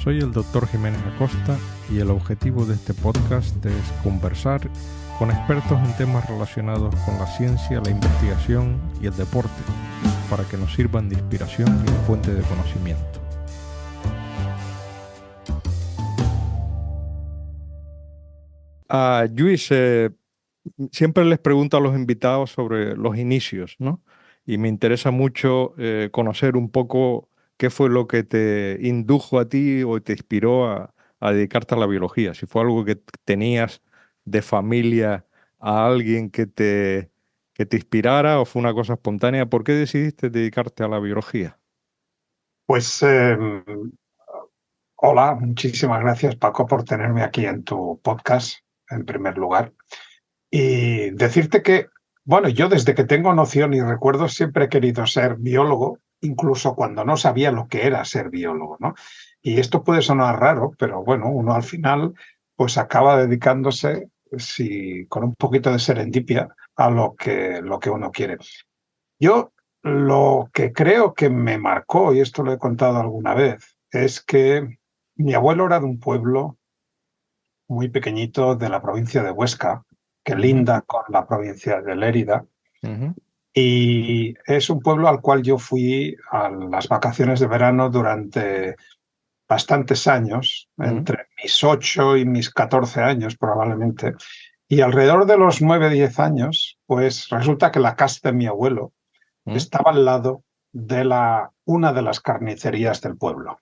Soy el Dr. Jiménez Acosta y el objetivo de este podcast es conversar con expertos en temas relacionados con la ciencia, la investigación y el deporte, para que nos sirvan de inspiración y de fuente de conocimiento. Luis, siempre les pregunto a los invitados sobre los inicios, ¿no? Y me interesa mucho conocer un poco qué fue lo que te indujo a ti o te inspiró a dedicarte a la biología. Si fue algo que tenías de familia, a alguien que te inspirara o fue una cosa espontánea. ¿Por qué decidiste dedicarte a la biología? Pues hola, muchísimas gracias Paco por tenerme aquí en tu podcast, en primer lugar. Y decirte que, bueno, yo desde que tengo noción y recuerdo siempre he querido ser biólogo, incluso cuando no sabía lo que era ser biólogo, ¿no? Y esto puede sonar raro, pero bueno, uno al final pues acaba dedicándose, si, con un poquito de serendipia, a lo que uno quiere. Yo lo que creo que me marcó, y esto lo he contado alguna vez, es que mi abuelo era de un pueblo muy pequeñito de la provincia de Huesca, que linda con la provincia de Lérida, Ujú, y es un pueblo al cual yo fui a las vacaciones de verano durante bastantes años, ujú, entre mis 8 y mis 14 años probablemente, y alrededor de los 9, 10 años, pues resulta que la casa de mi abuelo ujú, estaba al lado de una de las carnicerías del pueblo. ujú,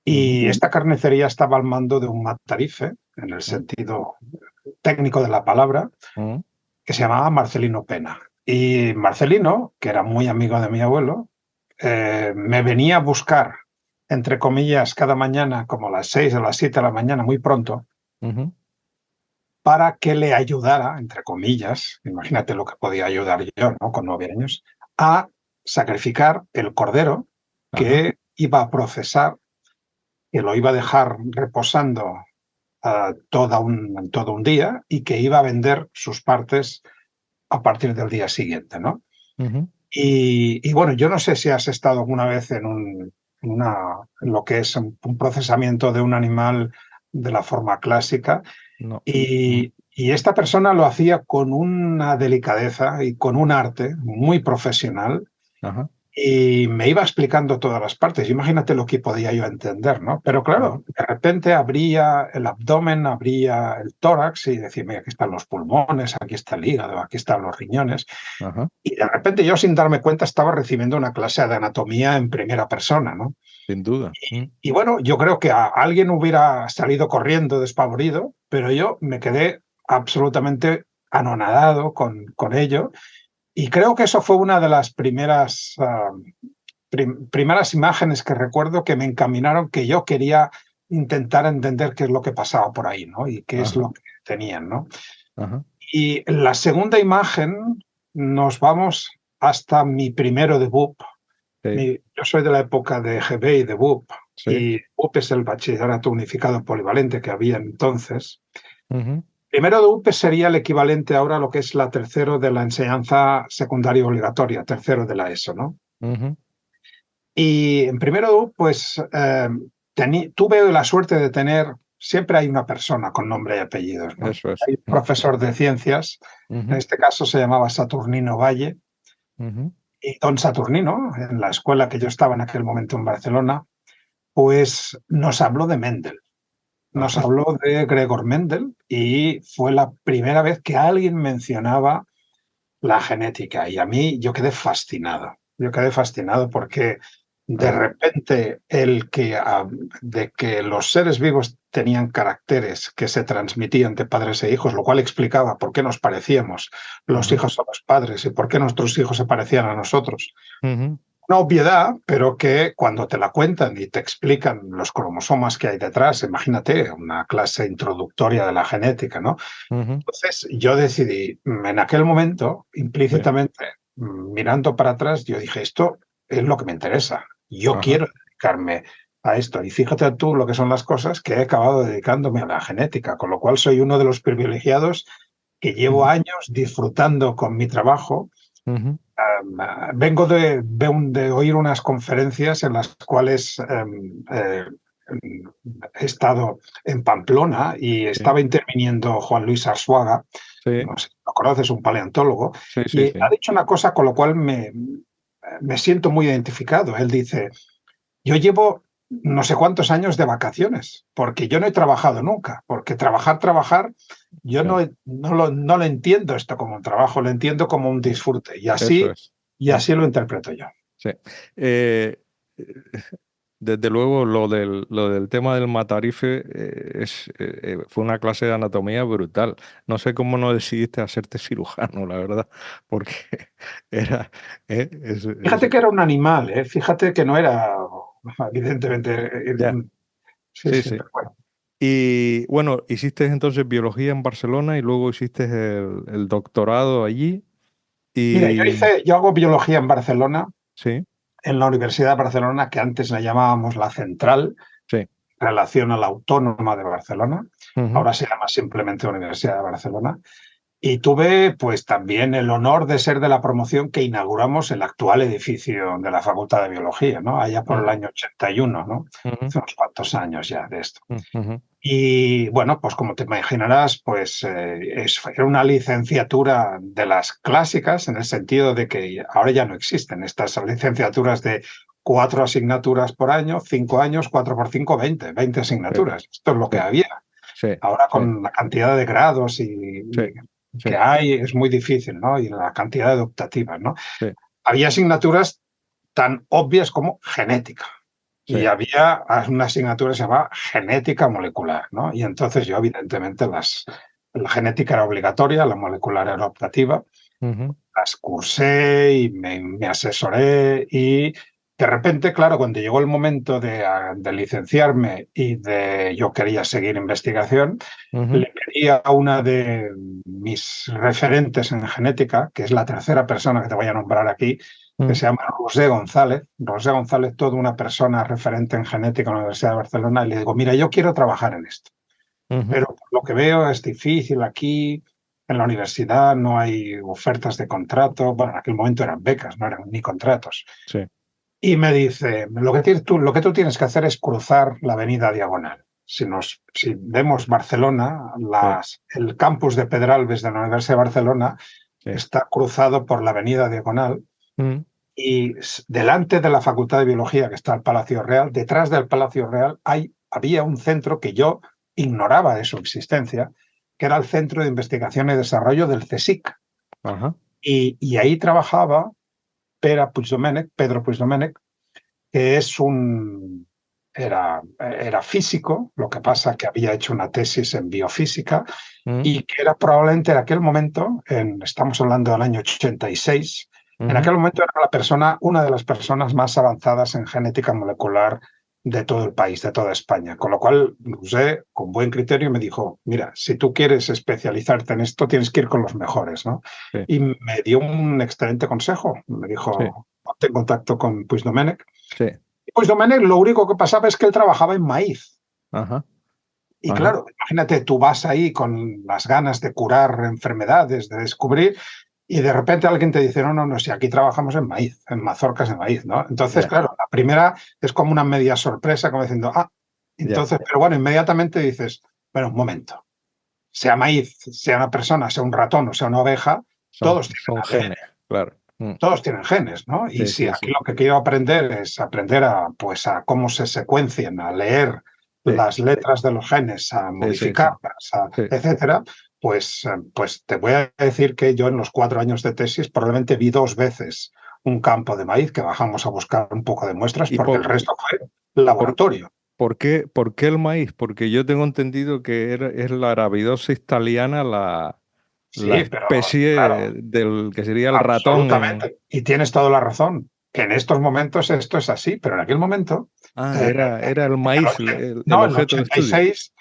Y esta carnicería estaba al mando de un matarife, en el ujú, sentido técnico de la palabra, ujú, que se llamaba Marcelino Pena. Y Marcelino, que era muy amigo de mi abuelo, me venía a buscar, entre comillas, cada mañana, como a las 6 o las 7 de la mañana, muy pronto, ujú. para que le ayudara, entre comillas, imagínate lo que podía ayudar yo, ¿no? Con 9 años, a sacrificar el cordero Ajá. que iba a procesar, que lo iba a dejar reposando todo un día y que iba a vender sus partes a partir del día siguiente, ¿no? Ujú. Y bueno, yo no sé si has estado alguna vez en lo que es un procesamiento de un animal de la forma clásica. No. Y esta persona lo hacía con una delicadeza y con un arte muy profesional Ajá. y me iba explicando todas las partes. Imagínate lo que podía yo entender, ¿no? Pero Ajá. claro, de repente abría el abdomen, abría el tórax y decía, mira, aquí están los pulmones, aquí está el hígado, aquí están los riñones. Ajá. Y de repente yo, sin darme cuenta, estaba recibiendo una clase de anatomía en primera persona, ¿no? Sin duda. Y bueno, yo creo que alguien hubiera salido corriendo despavorido, pero yo me quedé absolutamente anonadado con ello. Y creo que eso fue una de las primeras imágenes que recuerdo que me encaminaron, que yo quería intentar entender qué es lo que pasaba por ahí, ¿no? Y qué es Ajá. lo que tenían, ¿no? Ajá. Y en la segunda imagen nos vamos hasta mi primero de BUP. Sí. Yo soy de la época de GB y de BUP, Sí. y BUP es el bachillerato unificado polivalente que había entonces. Ujú. Primero de UP sería el equivalente ahora a lo que es la tercero de la enseñanza secundaria obligatoria, tercero de la ESO, ¿no? Ujú. Y en primero de UP, pues tuve la suerte de tener, siempre hay una persona con nombre y apellidos, ¿no? Eso es. Hay un profesor de ciencias, en Ujú. este caso se llamaba Saturnino Valle, Ujú. y don Saturnino, en la escuela que yo estaba en aquel momento en Barcelona, pues nos habló de Mendel. Nos Ajá. habló de Gregor Mendel y fue la primera vez que alguien mencionaba la genética. Y a mí yo quedé fascinado. Yo quedé fascinado porque de Ajá. repente de que los seres vivos tenían caracteres que se transmitían de padres e hijos, lo cual explicaba por qué nos parecíamos los Ajá. hijos a los padres y por qué nuestros hijos se parecían a nosotros. Ujú. Una obviedad, pero que cuando te la cuentan y te explican los cromosomas que hay detrás, imagínate una clase introductoria de la genética, ¿no? Ujú. Entonces yo decidí, en aquel momento, Sí. implícitamente, mirando para atrás, yo dije, esto es lo que me interesa. Yo Ajá. quiero dedicarme a esto. Y fíjate tú lo que son las cosas, que he acabado dedicándome a la genética, con lo cual soy uno de los privilegiados que llevo Ujú. años disfrutando con mi trabajo. Ujú. Vengo de oír unas conferencias en las cuales he estado en Pamplona y estaba interviniendo Juan Luis Arzuaga, sí, no sé si lo conoces, un paleontólogo, sí, sí, y ha sí. dicho una cosa con lo cual me siento muy identificado. Él dice, yo llevo no sé cuántos años de vacaciones, porque yo no he trabajado nunca, porque trabajar, yo Sí, no lo entiendo esto como un trabajo, lo entiendo como un disfrute, y eso así, es. y así lo interpreto yo. Sí. Eh, Desde luego, lo del tema del matarife fue una clase de anatomía brutal. No sé cómo no decidiste hacerte cirujano, la verdad, porque era... Fíjate que era un animal, ¿eh? Fíjate que no era, evidentemente, ya, sí, sí, sí, sí. pero bueno. Y bueno, hiciste entonces biología en Barcelona y luego hiciste el doctorado allí Mira, y... yo hago biología en Barcelona, Sí, en la Universidad de Barcelona, que antes la llamábamos la Central, sí. relación a la Autónoma de Barcelona, Ujú, ahora se llama simplemente Universidad de Barcelona. Y tuve pues también el honor de ser de la promoción que inauguramos el actual edificio de la Facultad de Biología, ¿no? Allá por el ujú, año 81, ¿no? ujú, Hace unos cuantos años ya de esto. ujú, Y bueno, pues como te imaginarás, pues era una licenciatura de las clásicas en el sentido de que ahora ya no existen estas licenciaturas de 4 asignaturas por año, 5 años, 4 por 5, 20 sí, asignaturas. Esto es lo sí, que había. sí, Ahora sí, con la cantidad de grados sí, que sí, hay es muy difícil, ¿no? Y la cantidad de optativas, ¿no? sí, Había asignaturas tan obvias como genética. Y sí, había una asignatura que se llamaba genética molecular, ¿no? Y entonces yo, evidentemente, la genética era obligatoria, la molecular era optativa, ujú, las cursé y me asesoré y de repente, claro, cuando llegó el momento de licenciarme y yo quería seguir investigación, ujú, le pedí a una de mis referentes en genética, que es la tercera persona que te voy a nombrar aquí, que ujú, se llama Rosé González. Rosé González, toda una persona referente en genética en la Universidad de Barcelona, y le digo, mira, yo quiero trabajar en esto, ujú, pero por lo que veo es difícil aquí, en la universidad no hay ofertas de contrato, bueno, en aquel momento eran becas, no eran ni contratos. sí, Y me dice, lo que tú tienes que hacer es cruzar la avenida Diagonal. Si vemos Barcelona, sí, el campus de Pedralbes de la Universidad de Barcelona sí, está cruzado por la avenida Diagonal ujú, y delante de la Facultad de Biología, que está el Palacio Real, detrás del Palacio Real había un centro que yo ignoraba de su existencia, que era el Centro de Investigación y Desarrollo del CSIC. ajá, Y ahí trabajaba Pedro Puigdomènech, que era físico, lo que pasa que había hecho una tesis en biofísica ujú, y que era probablemente en aquel momento, estamos hablando del año 86, en ujú, aquel momento era una de las personas más avanzadas en genética molecular de todo el país, de toda España. Con lo cual, usé con buen criterio me dijo, mira, si tú quieres especializarte en esto, tienes que ir con los mejores, ¿no? sí, Y me dio un excelente consejo. Me sí, dijo, ponte en contacto con Puigdomènech. sí, Y Puigdomènech lo único que pasaba es que él trabajaba en maíz. ajá, Y ajá, claro, imagínate, tú vas ahí con las ganas de curar enfermedades, de descubrir, y de repente alguien te dice, no, no, no, si aquí trabajamos en maíz, en mazorcas de maíz, ¿no? Entonces, ya, claro, la primera es como una media sorpresa, como diciendo, ya, entonces, pero bueno, inmediatamente dices, bueno, un momento, sea maíz, sea una persona, sea un ratón o sea una oveja, son, todos tienen son ADN, genes, claro, todos tienen genes, ¿no? Y sí, si sí, aquí sí, lo que quiero aprender es aprender a cómo se secuencian, a leer sí, las letras de los genes, a sí, sí, sí, modificarlas, sí. etcétera, pues te voy a decir que yo en los 4 años de tesis probablemente vi 2 veces un campo de maíz que bajamos a buscar un poco de muestras ¿Y porque el resto fue por, laboratorio. por qué el maíz? Porque yo tengo entendido que es la Arabidopsis thaliana la Sí, pero especie claro, del que sería el ratón en... absolutamente. Y tienes toda la razón. Que en estos momentos esto es así, pero en aquel momento, Ah, eh, era el en el maíz 80 el no, en el objeto de estudio. 86,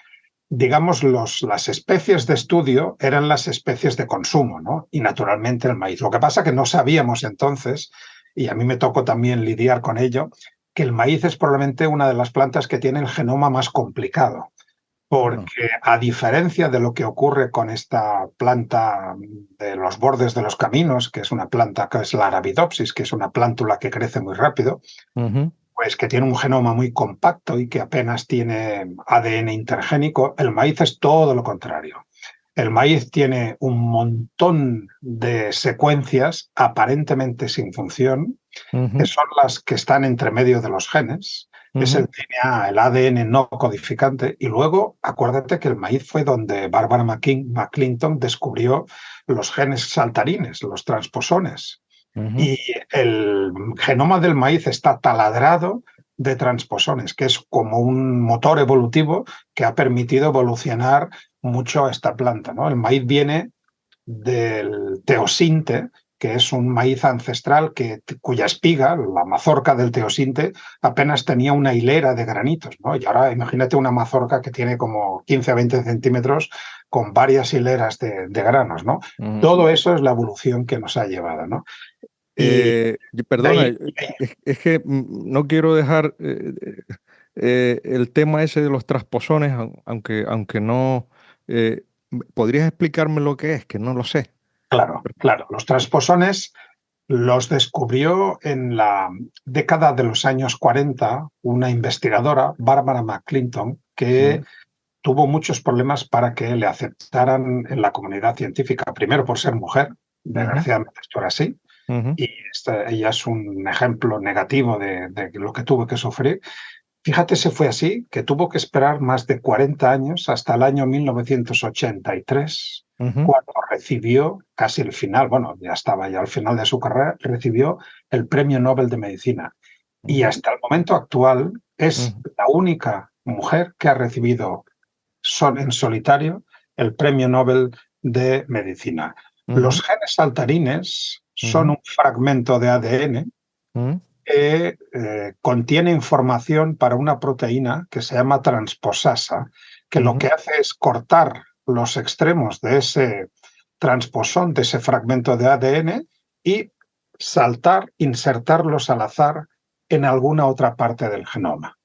digamos, las especies de estudio eran las especies de consumo, ¿no? Y naturalmente el maíz. Lo que pasa que no sabíamos entonces, y a mí me tocó también lidiar con ello, que el maíz es probablemente una de las plantas que tiene el genoma más complicado. Ah, Porque a diferencia de lo que ocurre con esta planta de los bordes de los caminos, que es una planta que es la Arabidopsis, que es una plántula que crece muy rápido, ujú, pues que tiene un genoma muy compacto y que apenas tiene ADN intergénico. El maíz es todo lo contrario. El maíz tiene un montón de secuencias aparentemente sin función, que Ujú, son las que están entre medio de los genes. Es el ujú, DNA, el ADN no codificante. Y luego, acuérdate que el maíz fue donde Barbara McClinton descubrió los genes saltarines, los transposones. ujú, Y el genoma del maíz está taladrado de transposones, que es como un motor evolutivo que ha permitido evolucionar mucho a esta planta, ¿no? El maíz viene del teosinte, que es un maíz ancestral cuya espiga, la mazorca del teosinte, apenas tenía una hilera de granitos, ¿no? Y ahora imagínate una mazorca que tiene como 15 a 20 centímetros con varias hileras de granos, ¿no? ujú. Todo eso es la evolución que nos ha llevado, ¿no? Y de Perdona, ahí, es que no quiero dejar el tema ese de los trasposones, aunque no. ¿Podrías explicarme lo que es? Que no lo sé. claro, claro, los transposones los descubrió en la década de los años 40 una investigadora, Barbara McClinton, que Ujú, tuvo muchos problemas para que le aceptaran en la comunidad científica. Primero por ser mujer, ujú, desgraciadamente esto era así, ujú, y ella es un ejemplo negativo de lo que tuvo que sufrir. Fíjate si fue así, que tuvo que esperar más de 40 años hasta el año 1983, ujú, cuando recibió casi el final, bueno, ya estaba ya al final de su carrera, recibió el Premio Nobel de Medicina. Y ujú, hasta el momento actual es ujú, la única mujer que ha recibido en solitario el Premio Nobel de Medicina. ujú, Los genes saltarines son ujú, un fragmento de ADN ujú, que contiene información para una proteína que se llama transposasa, que lo ujú, que hace es cortar los extremos de ese transposón, de ese fragmento de ADN, y insertarlos al azar en alguna otra parte del genoma.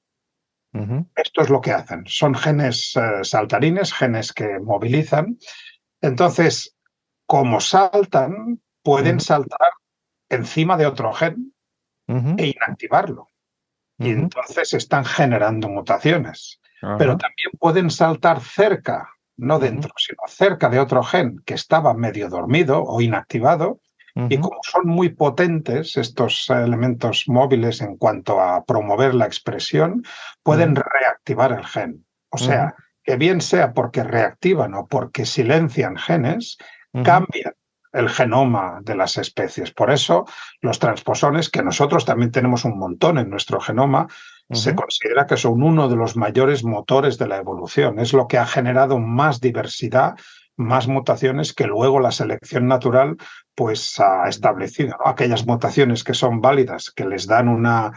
ujú, Esto es lo que hacen. Son genes saltarines, genes que movilizan. Entonces, como saltan, pueden ujú, saltar encima de otro gen ujú, e inactivarlo. Y ujú. entonces están generando mutaciones. Pero Ajá. también pueden saltar cerca, no Ujú, dentro, sino cerca de otro gen que estaba medio dormido o inactivado. Y ujú, como son muy potentes estos elementos móviles en cuanto a promover la expresión, pueden ujú, reactivar el gen. O ujú, sea, que bien sea porque reactivan o porque silencian genes, ujú, cambian el genoma de las especies. Por eso, los transposones, que nosotros también tenemos un montón en nuestro genoma, se ujú. considera que son uno de los mayores motores de la evolución. Es lo que ha generado más diversidad, más mutaciones que luego la selección natural pues ha establecido, ¿no? Aquellas mutaciones que son válidas, que les dan una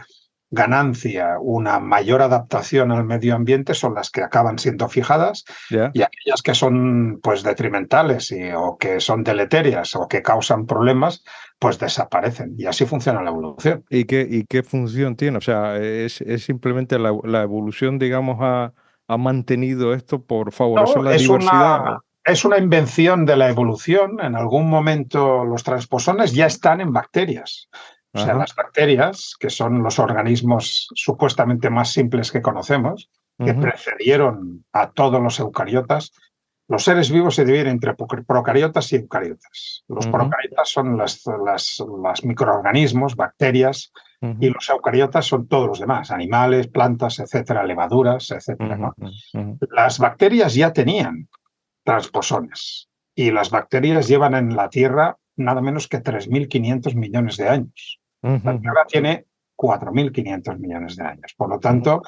ganancia, una mayor adaptación al medio ambiente, son las que acaban siendo fijadas, Ya. y aquellas que son pues detrimentales o que son deleterias o que causan problemas, pues desaparecen. Y así funciona la evolución. ¿Y qué función tiene? O sea, es simplemente la evolución, digamos, ha mantenido esto por favorecer No, la diversidad. es una invención de la evolución. En algún momento los transposones ya están en bacterias. O sea, Ajá. las bacterias, que son los organismos supuestamente más simples que conocemos, que Ujú, precedieron a todos los eucariotas, los seres vivos se dividen entre procariotas y eucariotas. Los ujú, procariotas son las microorganismos, bacterias, y ujú, los eucariotas son todos los demás, animales, plantas, etcétera, levaduras, etcétera, ujú, ¿no? ujú, ujú, Las bacterias ya tenían transposones y las bacterias llevan en la Tierra nada menos que 3.500 millones de años. ujú, La ujú, Tierra tiene 4.500 millones de años. Por lo ujú, tanto,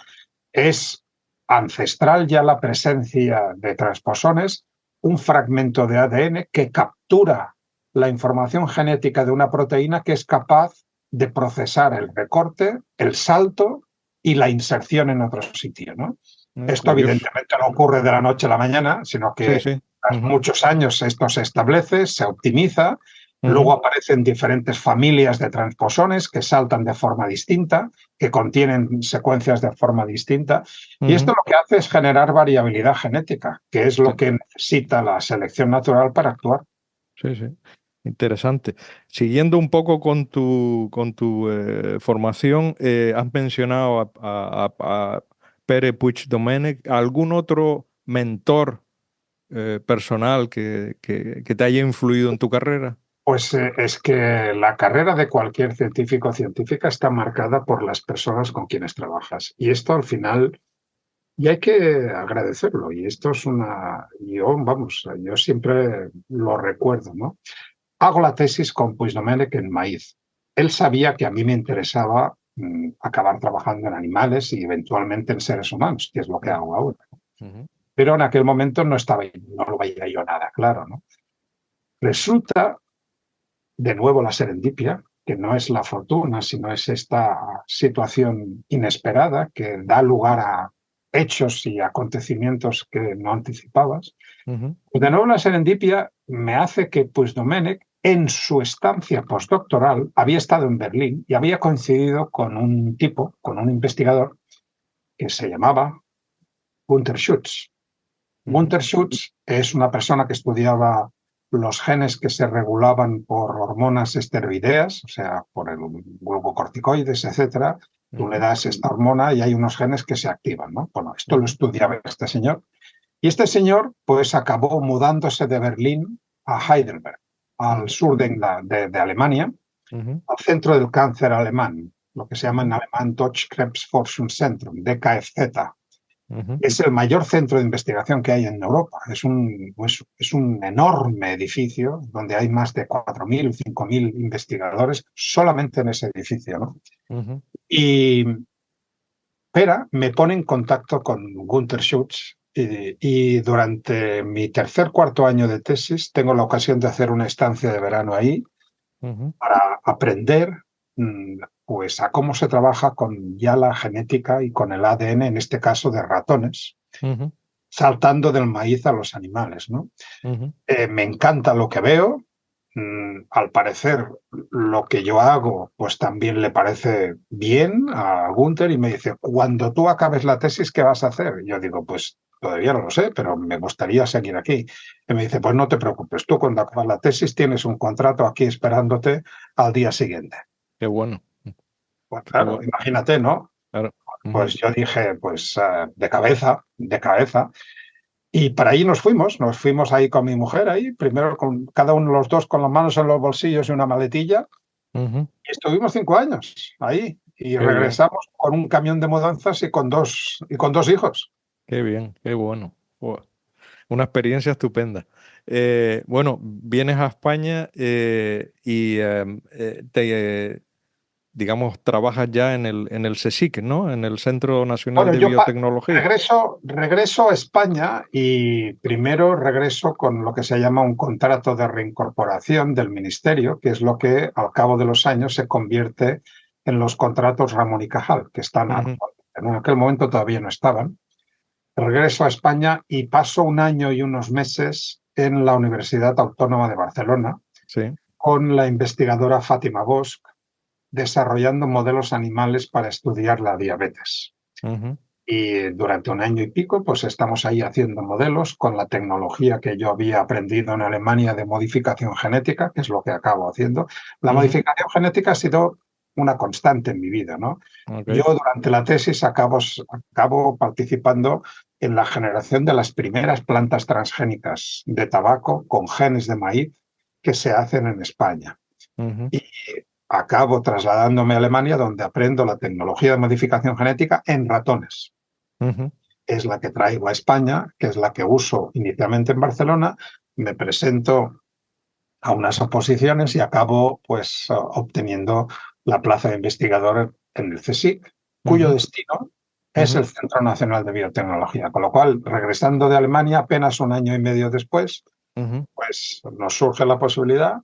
es ancestral ya la presencia de transposones, un fragmento de ADN que captura la información genética de una proteína que es capaz de procesar el recorte, el salto y la inserción en otro sitio, ¿no? Esto Curioso. evidentemente no ocurre de la noche a la mañana, sino Sí, que sí. tras Ujú, muchos años esto se establece, se optimiza, luego ujú, aparecen diferentes familias de transposones que saltan de forma distinta, que contienen secuencias de forma distinta, y esto ujú. lo que hace es generar variabilidad genética, que es Sí, lo que necesita la selección natural para actuar. sí, sí. Interesante. Siguiendo un poco con tu formación, has mencionado a Pere Puigdomènech. ¿Algún otro mentor personal que te haya influido en tu carrera? Pues es que la carrera de cualquier científico o científica está marcada por las personas con quienes trabajas. Y esto al final, y hay que agradecerlo. Y esto es yo siempre lo recuerdo, ¿no? Hago la tesis con Puigdomènech en maíz. Él sabía que a mí me interesaba acabar trabajando en animales y eventualmente en seres humanos, que es lo que Mm, hago ahora. ujú, Pero en aquel momento no lo veía yo nada claro, ¿no? Resulta, de nuevo, la serendipia, que no es la fortuna, sino es esta situación inesperada que da lugar a hechos y acontecimientos que no anticipabas. ujú, Pues de nuevo, la serendipia me hace que Puigdomènech, en su estancia postdoctoral, había estado en Berlín y había coincidido con un tipo, con un investigador que se llamaba Gunther Schutz. ujú, Gunther Schutz es una persona que estudiaba los genes que se regulaban por hormonas esteroideas, o sea, por el glucocorticoides, etcétera. Tú le ujú, das esta hormona y hay unos genes que se activan, ¿no? Bueno, esto lo ujú, estudiaba este señor. Y este señor, pues, acabó mudándose de Berlín a Heidelberg, al ujú, sur de Alemania, ujú, al centro del cáncer alemán, lo que se llama en ujú, alemán Deutsche Krebsforschungszentrum, DKFZ. ujú, Es el mayor centro de investigación que hay en Europa. Es un enorme edificio donde hay más de 4.000 o 5.000 investigadores solamente en ese edificio, ¿no? ujú, Y Pera me pone en contacto con Gunther Schutz y durante mi cuarto año de tesis tengo la ocasión de hacer una estancia de verano ahí ujú, para aprender pues a cómo se trabaja con ya la genética y con el ADN, en este caso de ratones, ujú, saltando del maíz a los animales, ¿no? ujú, Me encanta lo que veo. Al parecer, lo que yo hago, pues también le parece bien a Gunther y me dice, cuando tú acabes la tesis, ¿qué vas a hacer? Y yo digo, pues todavía no lo sé, pero me gustaría seguir aquí. Y me dice, pues no te preocupes, tú cuando acabas la tesis tienes un contrato aquí esperándote al día siguiente. qué bueno, Pues qué claro, bueno. imagínate, ¿no? Claro. Ujú, Pues yo dije, pues de cabeza, de cabeza. Y para ahí nos fuimos ahí con mi mujer, ahí, primero con cada uno de los dos con las manos en los bolsillos y una maletilla, ujú, y estuvimos 5 años ahí, y qué bien. regresamos con un camión de mudanzas y con dos hijos. Qué bien, qué bueno. Buah, una experiencia estupenda. Bueno, vienes a España digamos, trabajas ya en el CSIC, ¿no? En el Centro Nacional Bueno, de Biotecnología. regreso a España y primero regreso con lo que se llama un contrato de reincorporación del ministerio, que es lo que al cabo de los años se convierte en los contratos Ramón y Cajal, que están Ujú, en aquel momento todavía no estaban. Regreso a España y paso un año y unos meses en la Universidad Autónoma de Barcelona sí. con la investigadora Fátima Bosch, desarrollando modelos animales para estudiar la diabetes. Ujú, Y durante un año y pico, pues estamos ahí haciendo modelos con la tecnología que yo había aprendido en Alemania de modificación genética, que es lo que acabo haciendo. La ujú, modificación genética ha sido una constante en mi vida, ¿no? Yo ok. durante la tesis acabo participando en la generación de las primeras plantas transgénicas de tabaco con genes de maíz que se hacen en España. Ujú, Y acabo trasladándome a Alemania, donde aprendo la tecnología de modificación genética en ratones. ujú, Es la que traigo a España, que es la que uso inicialmente en Barcelona. Me presento a unas oposiciones y acabo pues obteniendo la plaza de investigador en el CSIC, cuyo ujú, destino es ujú, el Centro Nacional de Biotecnología. Con lo cual, regresando de Alemania apenas un año y medio después, ujú, pues nos surge la posibilidad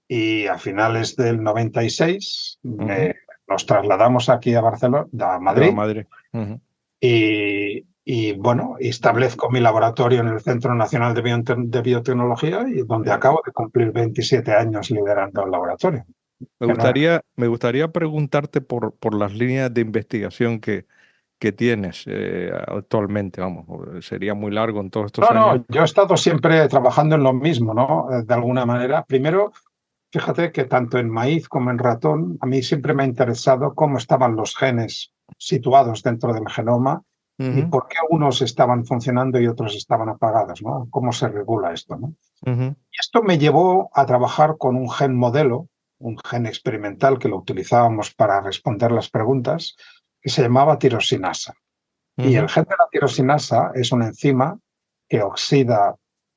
y a finales del 96 ujú. nos trasladamos aquí a Barcelona, a A Madrid, Madrid. Ujú. y bueno, establezco mi laboratorio en el Centro Nacional de Biotecnología y donde Eh, acabo de cumplir 27 años liderando el laboratorio. Que no es- me gustaría preguntarte por las líneas de investigación que tienes actualmente. Vamos, sería muy largo en todos estos No, años. no, yo he estado siempre trabajando en lo mismo, ¿no? De alguna manera. Primero, fíjate que tanto en maíz como en ratón, a mí siempre me ha interesado cómo estaban los genes situados dentro del genoma y Ujú, por qué unos estaban funcionando y otros estaban apagados, ¿no? ¿Cómo se regula esto, ¿no? ujú, Y esto me llevó a trabajar con un gen modelo, un gen experimental que lo utilizábamos para responder las preguntas, que se llamaba tirosinasa. Y el ujú, gen de la tirosinasa es una enzima que oxida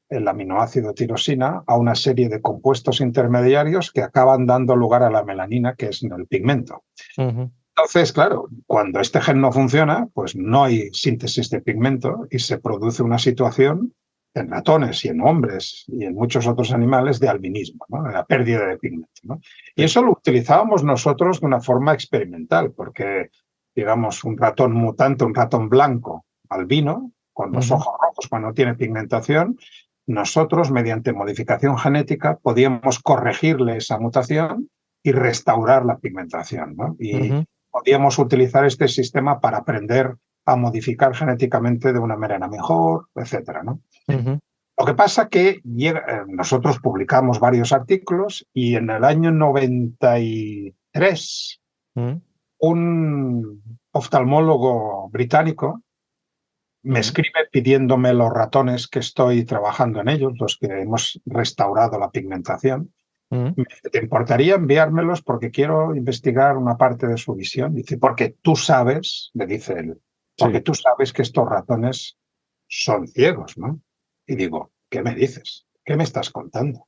el aminoácido tirosina a una serie de compuestos intermediarios que acaban dando lugar a la melanina, que es el pigmento. ujú. Entonces, claro, cuando este gen no funciona, pues no hay síntesis de pigmento y se produce una situación en ratones y en hombres y en muchos otros animales de albinismo, ¿no? De la pérdida de pigmento, ¿no? Y Sí. eso lo utilizábamos nosotros de una forma experimental, porque, digamos, un ratón mutante, un ratón blanco albino, con los Ujú, ojos rojos cuando no tiene pigmentación, nosotros, mediante modificación genética, podíamos corregirle esa mutación y restaurar la pigmentación, ¿no? Y ujú, podíamos utilizar este sistema para aprender a modificar genéticamente de una manera mejor, etcétera, ¿no? ujú, Lo que pasa que nosotros publicamos varios artículos y en el año 93 ujú, un oftalmólogo británico me ujú, escribe pidiéndome los ratones que estoy trabajando en ellos, los que hemos restaurado la pigmentación. ujú. Me dice, ¿te importaría enviármelos porque quiero investigar una parte de su visión? Dice, porque tú sabes, le dice él, porque Sí. tú sabes que estos ratones son ciegos, ¿no? Y digo, ¿qué me dices? ¿Qué me estás contando?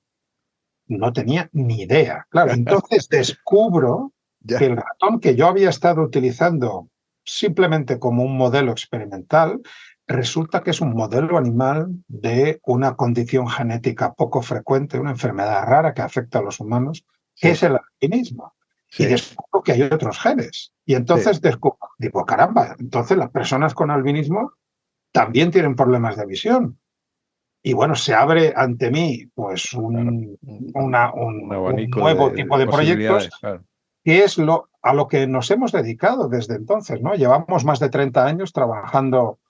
No tenía ni idea. Claro, entonces descubro que Ya. el ratón que yo había estado utilizando simplemente como un modelo experimental, resulta que es un modelo animal de una condición genética poco frecuente, una enfermedad rara que afecta a los humanos, que Sí, es el albinismo. Y sí, descubro que hay otros genes. Y sí. entonces descubro, digo, caramba, entonces las personas con albinismo también tienen problemas de visión. Y bueno, se abre ante mí pues Claro. Un un abanico nuevo de tipo de proyectos posibilidades, claro. que es a lo que nos hemos dedicado desde entonces, ¿no? Llevamos más de 30 años trabajando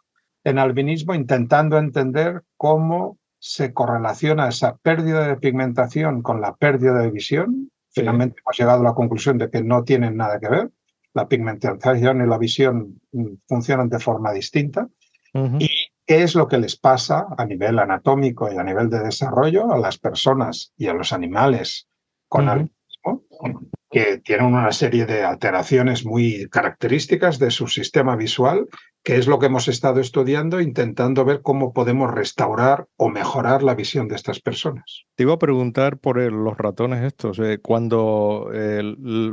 en albinismo, intentando entender cómo se correlaciona esa pérdida de pigmentación con la pérdida de visión. Sí. Finalmente hemos llegado a la conclusión de que no tienen nada que ver. La pigmentación y la visión funcionan de forma distinta. Ujú, ¿Y qué es lo que les pasa a nivel anatómico y a nivel de desarrollo a las personas y a los animales con ujú. albinismo, que tienen una serie de alteraciones muy características de su sistema visual, que es lo que hemos estado estudiando, intentando ver cómo podemos restaurar o mejorar la visión de estas personas? Te iba a preguntar por los ratones estos. Cuando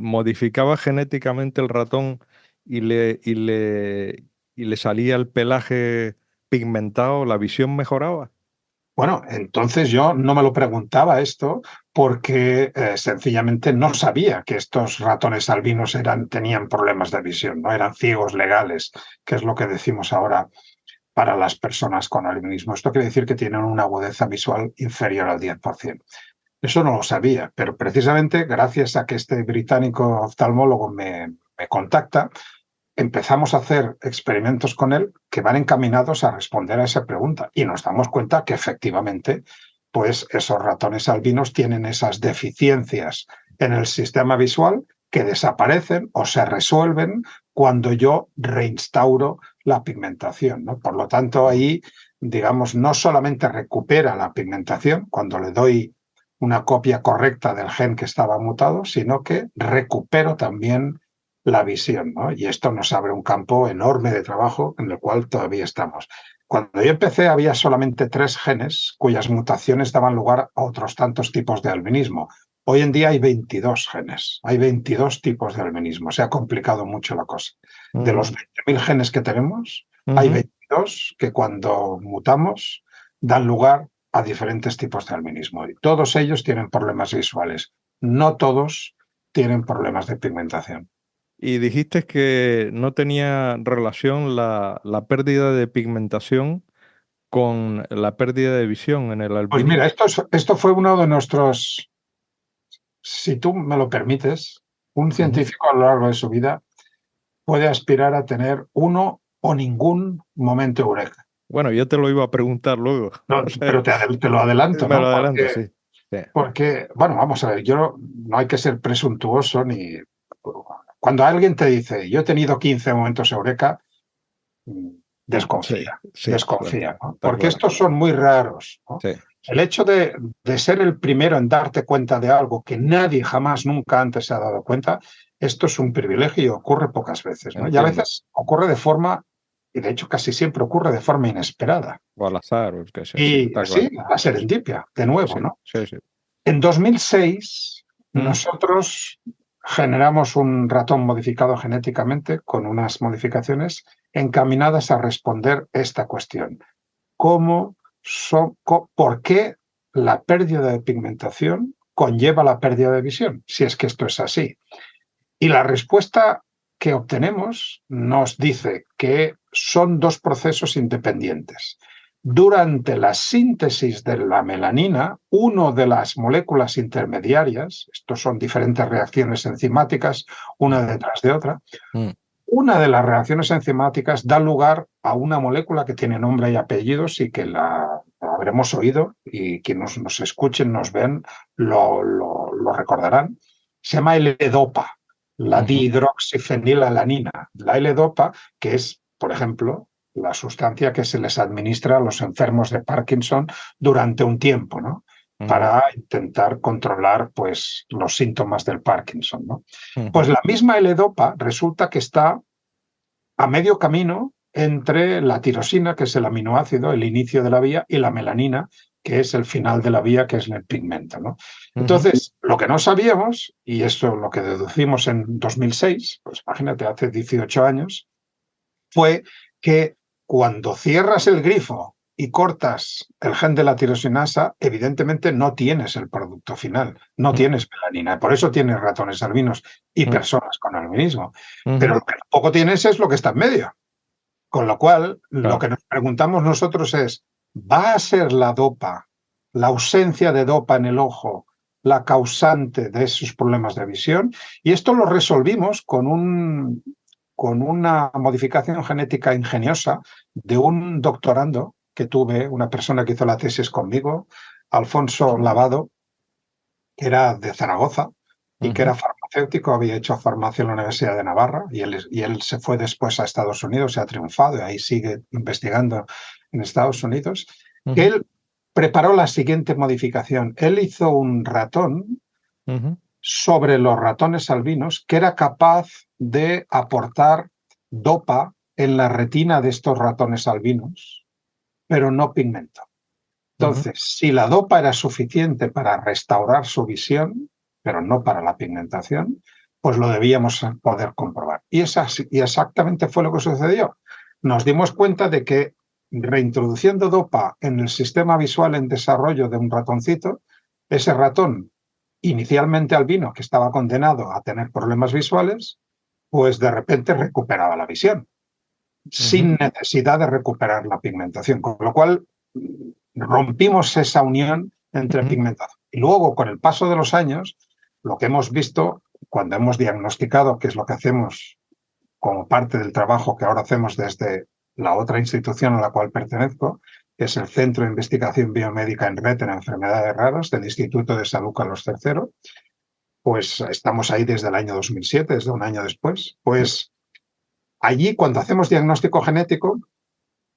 modificaba genéticamente el ratón y le salía el pelaje pigmentado, ¿la visión mejoraba? Bueno, entonces yo no me lo preguntaba esto porque sencillamente no sabía que estos ratones albinos tenían problemas de visión, no eran ciegos legales, que es lo que decimos ahora para las personas con albinismo. Esto quiere decir que tienen una agudeza visual inferior al 10%. Eso no lo sabía, pero precisamente gracias a que este británico oftalmólogo me contacta, empezamos a hacer experimentos con él que van encaminados a responder a esa pregunta y nos damos cuenta que efectivamente, pues esos ratones albinos tienen esas deficiencias en el sistema visual que desaparecen o se resuelven cuando yo reinstauro la pigmentación, ¿no? Por lo tanto, ahí, digamos, no solamente recupera la pigmentación cuando le doy una copia correcta del gen que estaba mutado, sino que recupero también la visión, ¿no? Y esto nos abre un campo enorme de trabajo en el cual todavía estamos. Cuando yo empecé había solamente 3 genes cuyas mutaciones daban lugar a otros tantos tipos de albinismo. Hoy en día hay 22 genes, hay 22 tipos de albinismo. Se ha complicado mucho la cosa. De Ujú, los 20.000 genes que tenemos, hay ujú. 22 que cuando mutamos dan lugar a diferentes tipos de albinismo. Y todos ellos tienen problemas visuales. No todos tienen problemas de pigmentación. Y dijiste que no tenía relación la pérdida de pigmentación con la pérdida de visión en el Pues mira, albinismo. esto fue uno de nuestros, si tú me lo permites, un Ujú. científico a lo largo de su vida puede aspirar a tener uno o ningún momento eureka. Bueno, yo te lo iba a preguntar luego. No, O sea, pero te lo adelanto, me lo ¿no? adelanto, Porque sí. sí, Porque, bueno, vamos a ver, yo no hay que ser presuntuoso ni... Cuando alguien te dice, yo he tenido 15 momentos eureka, mm, sí, desconfía, sí, desconfía, ¿no? está Porque claro. estos son muy raros, ¿no? Sí, El hecho de ser el primero en darte cuenta de algo que nadie jamás, nunca antes se ha dado cuenta, esto es un privilegio y ocurre pocas veces, ¿no? Y a entiendo. veces ocurre de forma, y de hecho casi siempre ocurre de forma inesperada. O al azar, o qué sé, sí, Y está sí, claro. la Sí, sí, serendipia, de sí, nuevo, sí, ¿no? sí, sí. En 2006, Mm, nosotros generamos un ratón modificado genéticamente con unas modificaciones encaminadas a responder esta cuestión. ¿Por qué la pérdida de pigmentación conlleva la pérdida de visión? Si es que esto es así. Y la respuesta que obtenemos nos dice que son dos procesos independientes. Durante la síntesis de la melanina, una de las moléculas intermediarias, estos son diferentes reacciones enzimáticas, una mm, detrás de otra, mm, una de las reacciones enzimáticas da lugar a una molécula que tiene nombre y apellidos y que la habremos oído y quienes nos escuchen, nos ven, lo recordarán. Se llama L-Dopa, la ujú, dihidroxifenilalanina. La L-Dopa, que es, por ejemplo, la sustancia que se les administra a los enfermos de Parkinson durante un tiempo, ¿no? ujú, Para intentar controlar pues, los síntomas del Parkinson, ¿no? Pues ujú, la misma L-Dopa resulta que está a medio camino entre la tirosina, que es el aminoácido, el inicio de la vía, y la melanina, que es el final de la vía, que es el pigmento, ¿no? ujú, Entonces, lo que no sabíamos, y eso lo que deducimos en 2006, pues imagínate, hace 18 años, fue que cuando cierras el grifo y cortas el gen de la tirosinasa, evidentemente no tienes el producto final, no mm, tienes melanina. Por eso tienes ratones albinos y mm, personas con albinismo. Pero ujú, lo que tampoco tienes es lo que está en medio. Con lo cual, lo claro. que nos preguntamos nosotros es, ¿va a ser la dopa, la ausencia de dopa en el ojo, la causante de esos problemas de visión? Y esto lo resolvimos con una modificación genética ingeniosa de un doctorando que tuve, una persona que hizo la tesis conmigo, Alfonso Lavado, que era de Zaragoza y que Ujú, era farmacéutico, había hecho farmacia en la Universidad de Navarra y él se fue después a Estados Unidos y ha triunfado y ahí sigue investigando en Estados Unidos, que ujú, él preparó la siguiente modificación. Él hizo un ratón ujú, sobre los ratones albinos que era capaz de aportar dopa en la retina de estos ratones albinos, pero no pigmento. ujú, Entonces, si la dopa era suficiente para restaurar su visión, pero no para la pigmentación, pues lo debíamos poder comprobar. Y exactamente fue lo que sucedió. Nos dimos cuenta de que reintroduciendo dopa en el sistema visual en desarrollo de un ratoncito, ese ratón, inicialmente albino, que estaba condenado a tener problemas visuales, pues de repente recuperaba la visión ujú, sin necesidad de recuperar la pigmentación, con lo cual rompimos esa unión entre ujú, pigmentación. Y luego, con el paso de los años, lo que hemos visto cuando hemos diagnosticado, que es lo que hacemos como parte del trabajo que ahora hacemos desde la otra institución a la cual pertenezco, que es el Centro de Investigación Biomédica en Red en Enfermedades Raras del Instituto de Salud Carlos III, pues estamos ahí desde el año 2007, desde un año después, pues allí cuando hacemos diagnóstico genético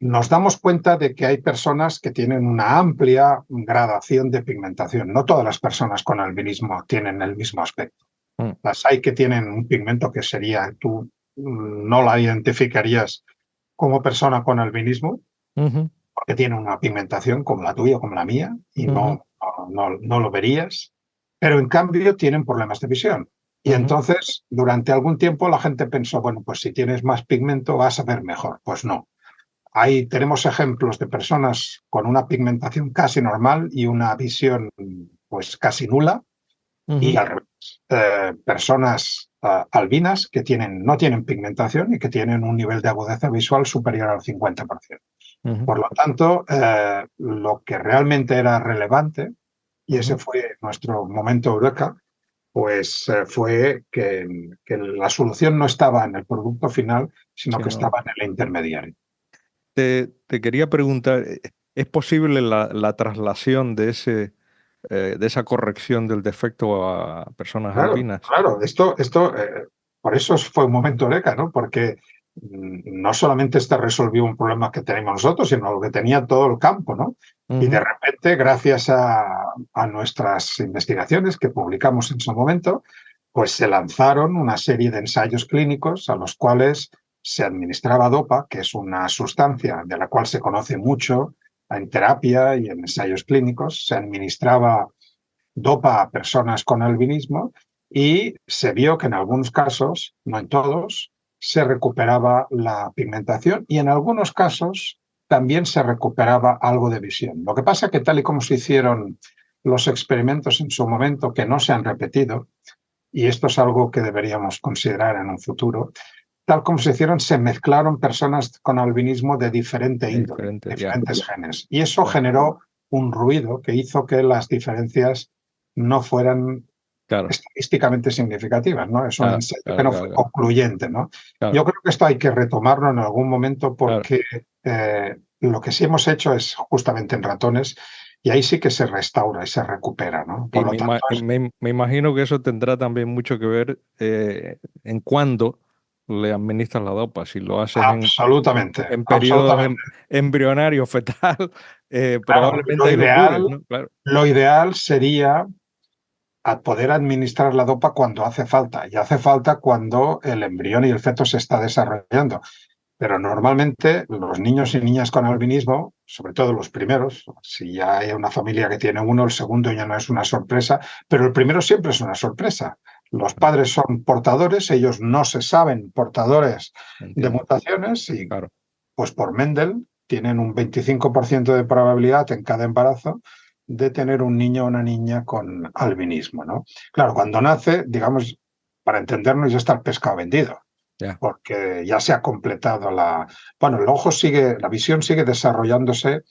nos damos cuenta de que hay personas que tienen una amplia gradación de pigmentación. No todas las personas con albinismo tienen el mismo aspecto. mm, Las hay que tienen un pigmento que sería, tú no la identificarías como persona con albinismo, ujú, porque tiene una pigmentación como la tuya, como la mía, y ujú, no lo verías. Pero en cambio tienen problemas de visión. Y ujú, entonces, durante algún tiempo, la gente pensó, bueno, pues si tienes más pigmento vas a ver mejor. Pues no. Ahí tenemos ejemplos de personas con una pigmentación casi normal y una visión pues casi nula, y ujú, al revés, personas albinas que no tienen pigmentación y que tienen un nivel de agudeza visual superior al 50%. ujú, Por lo tanto, lo que realmente era relevante, y ese ujú, fue nuestro momento eureka, pues fue que la solución no estaba en el producto final, sino sí, que no. estaba en el intermediario. Te quería preguntar, ¿es posible la traslación de ese de esa corrección del defecto a personas Claro, albinas. claro, por eso fue un momento eureka, ¿no? Porque no solamente este resolvió un problema que tenemos nosotros, sino lo que tenía todo el campo, ¿no? Y de Ujú. repente, gracias a nuestras investigaciones que publicamos en su momento, pues se lanzaron una serie de ensayos clínicos a los cuales se administraba dopa, que es una sustancia de la cual se conoce mucho en terapia y en ensayos clínicos. Se administraba dopa a personas con albinismo y se vio que en algunos casos, no en todos, se recuperaba la pigmentación y en algunos casos también se recuperaba algo de visión. Lo que pasa es que tal y como se hicieron los experimentos en su momento, que no se han repetido, y esto es algo que deberíamos considerar en un futuro, tal como se hicieron, se mezclaron personas con albinismo de diferente Es índole, diferente, ya, diferentes genes. Y eso ya, generó un ruido que hizo que las diferencias no fueran claro, estadísticamente significativas, ¿no? Es un claro, ensayo que claro, no fue claro, claro, concluyente, ¿no? claro, Yo creo que esto hay que retomarlo en algún momento claro. porque lo que sí hemos hecho es justamente en ratones y ahí sí que se restaura y se recupera, ¿no? Por Y lo tanto, me imagino que eso tendrá también mucho que ver en cuándo le administras la dopa. Si lo haces absolutamente, en periodos absolutamente. embrionarios, fetal, Claro, probablemente ahí lo cures, ¿no? Claro. lo ideal sería a poder administrar la dopa cuando hace falta, y hace falta cuando el embrión y el feto se está desarrollando. Pero normalmente los niños y niñas con albinismo, sobre todo los primeros, si ya hay una familia que tiene uno, el segundo ya no es una sorpresa, pero el primero siempre es una sorpresa. Los padres son portadores, ellos no se saben portadores de Entiendo, mutaciones y claro. pues por Mendel tienen un 25% de probabilidad en cada embarazo de tener un niño o una niña con albinismo, ¿no? Claro, cuando nace, digamos, para entendernos, ya está el pescado vendido Ya. porque ya se ha completado Bueno, el ojo sigue, la visión sigue desarrollándose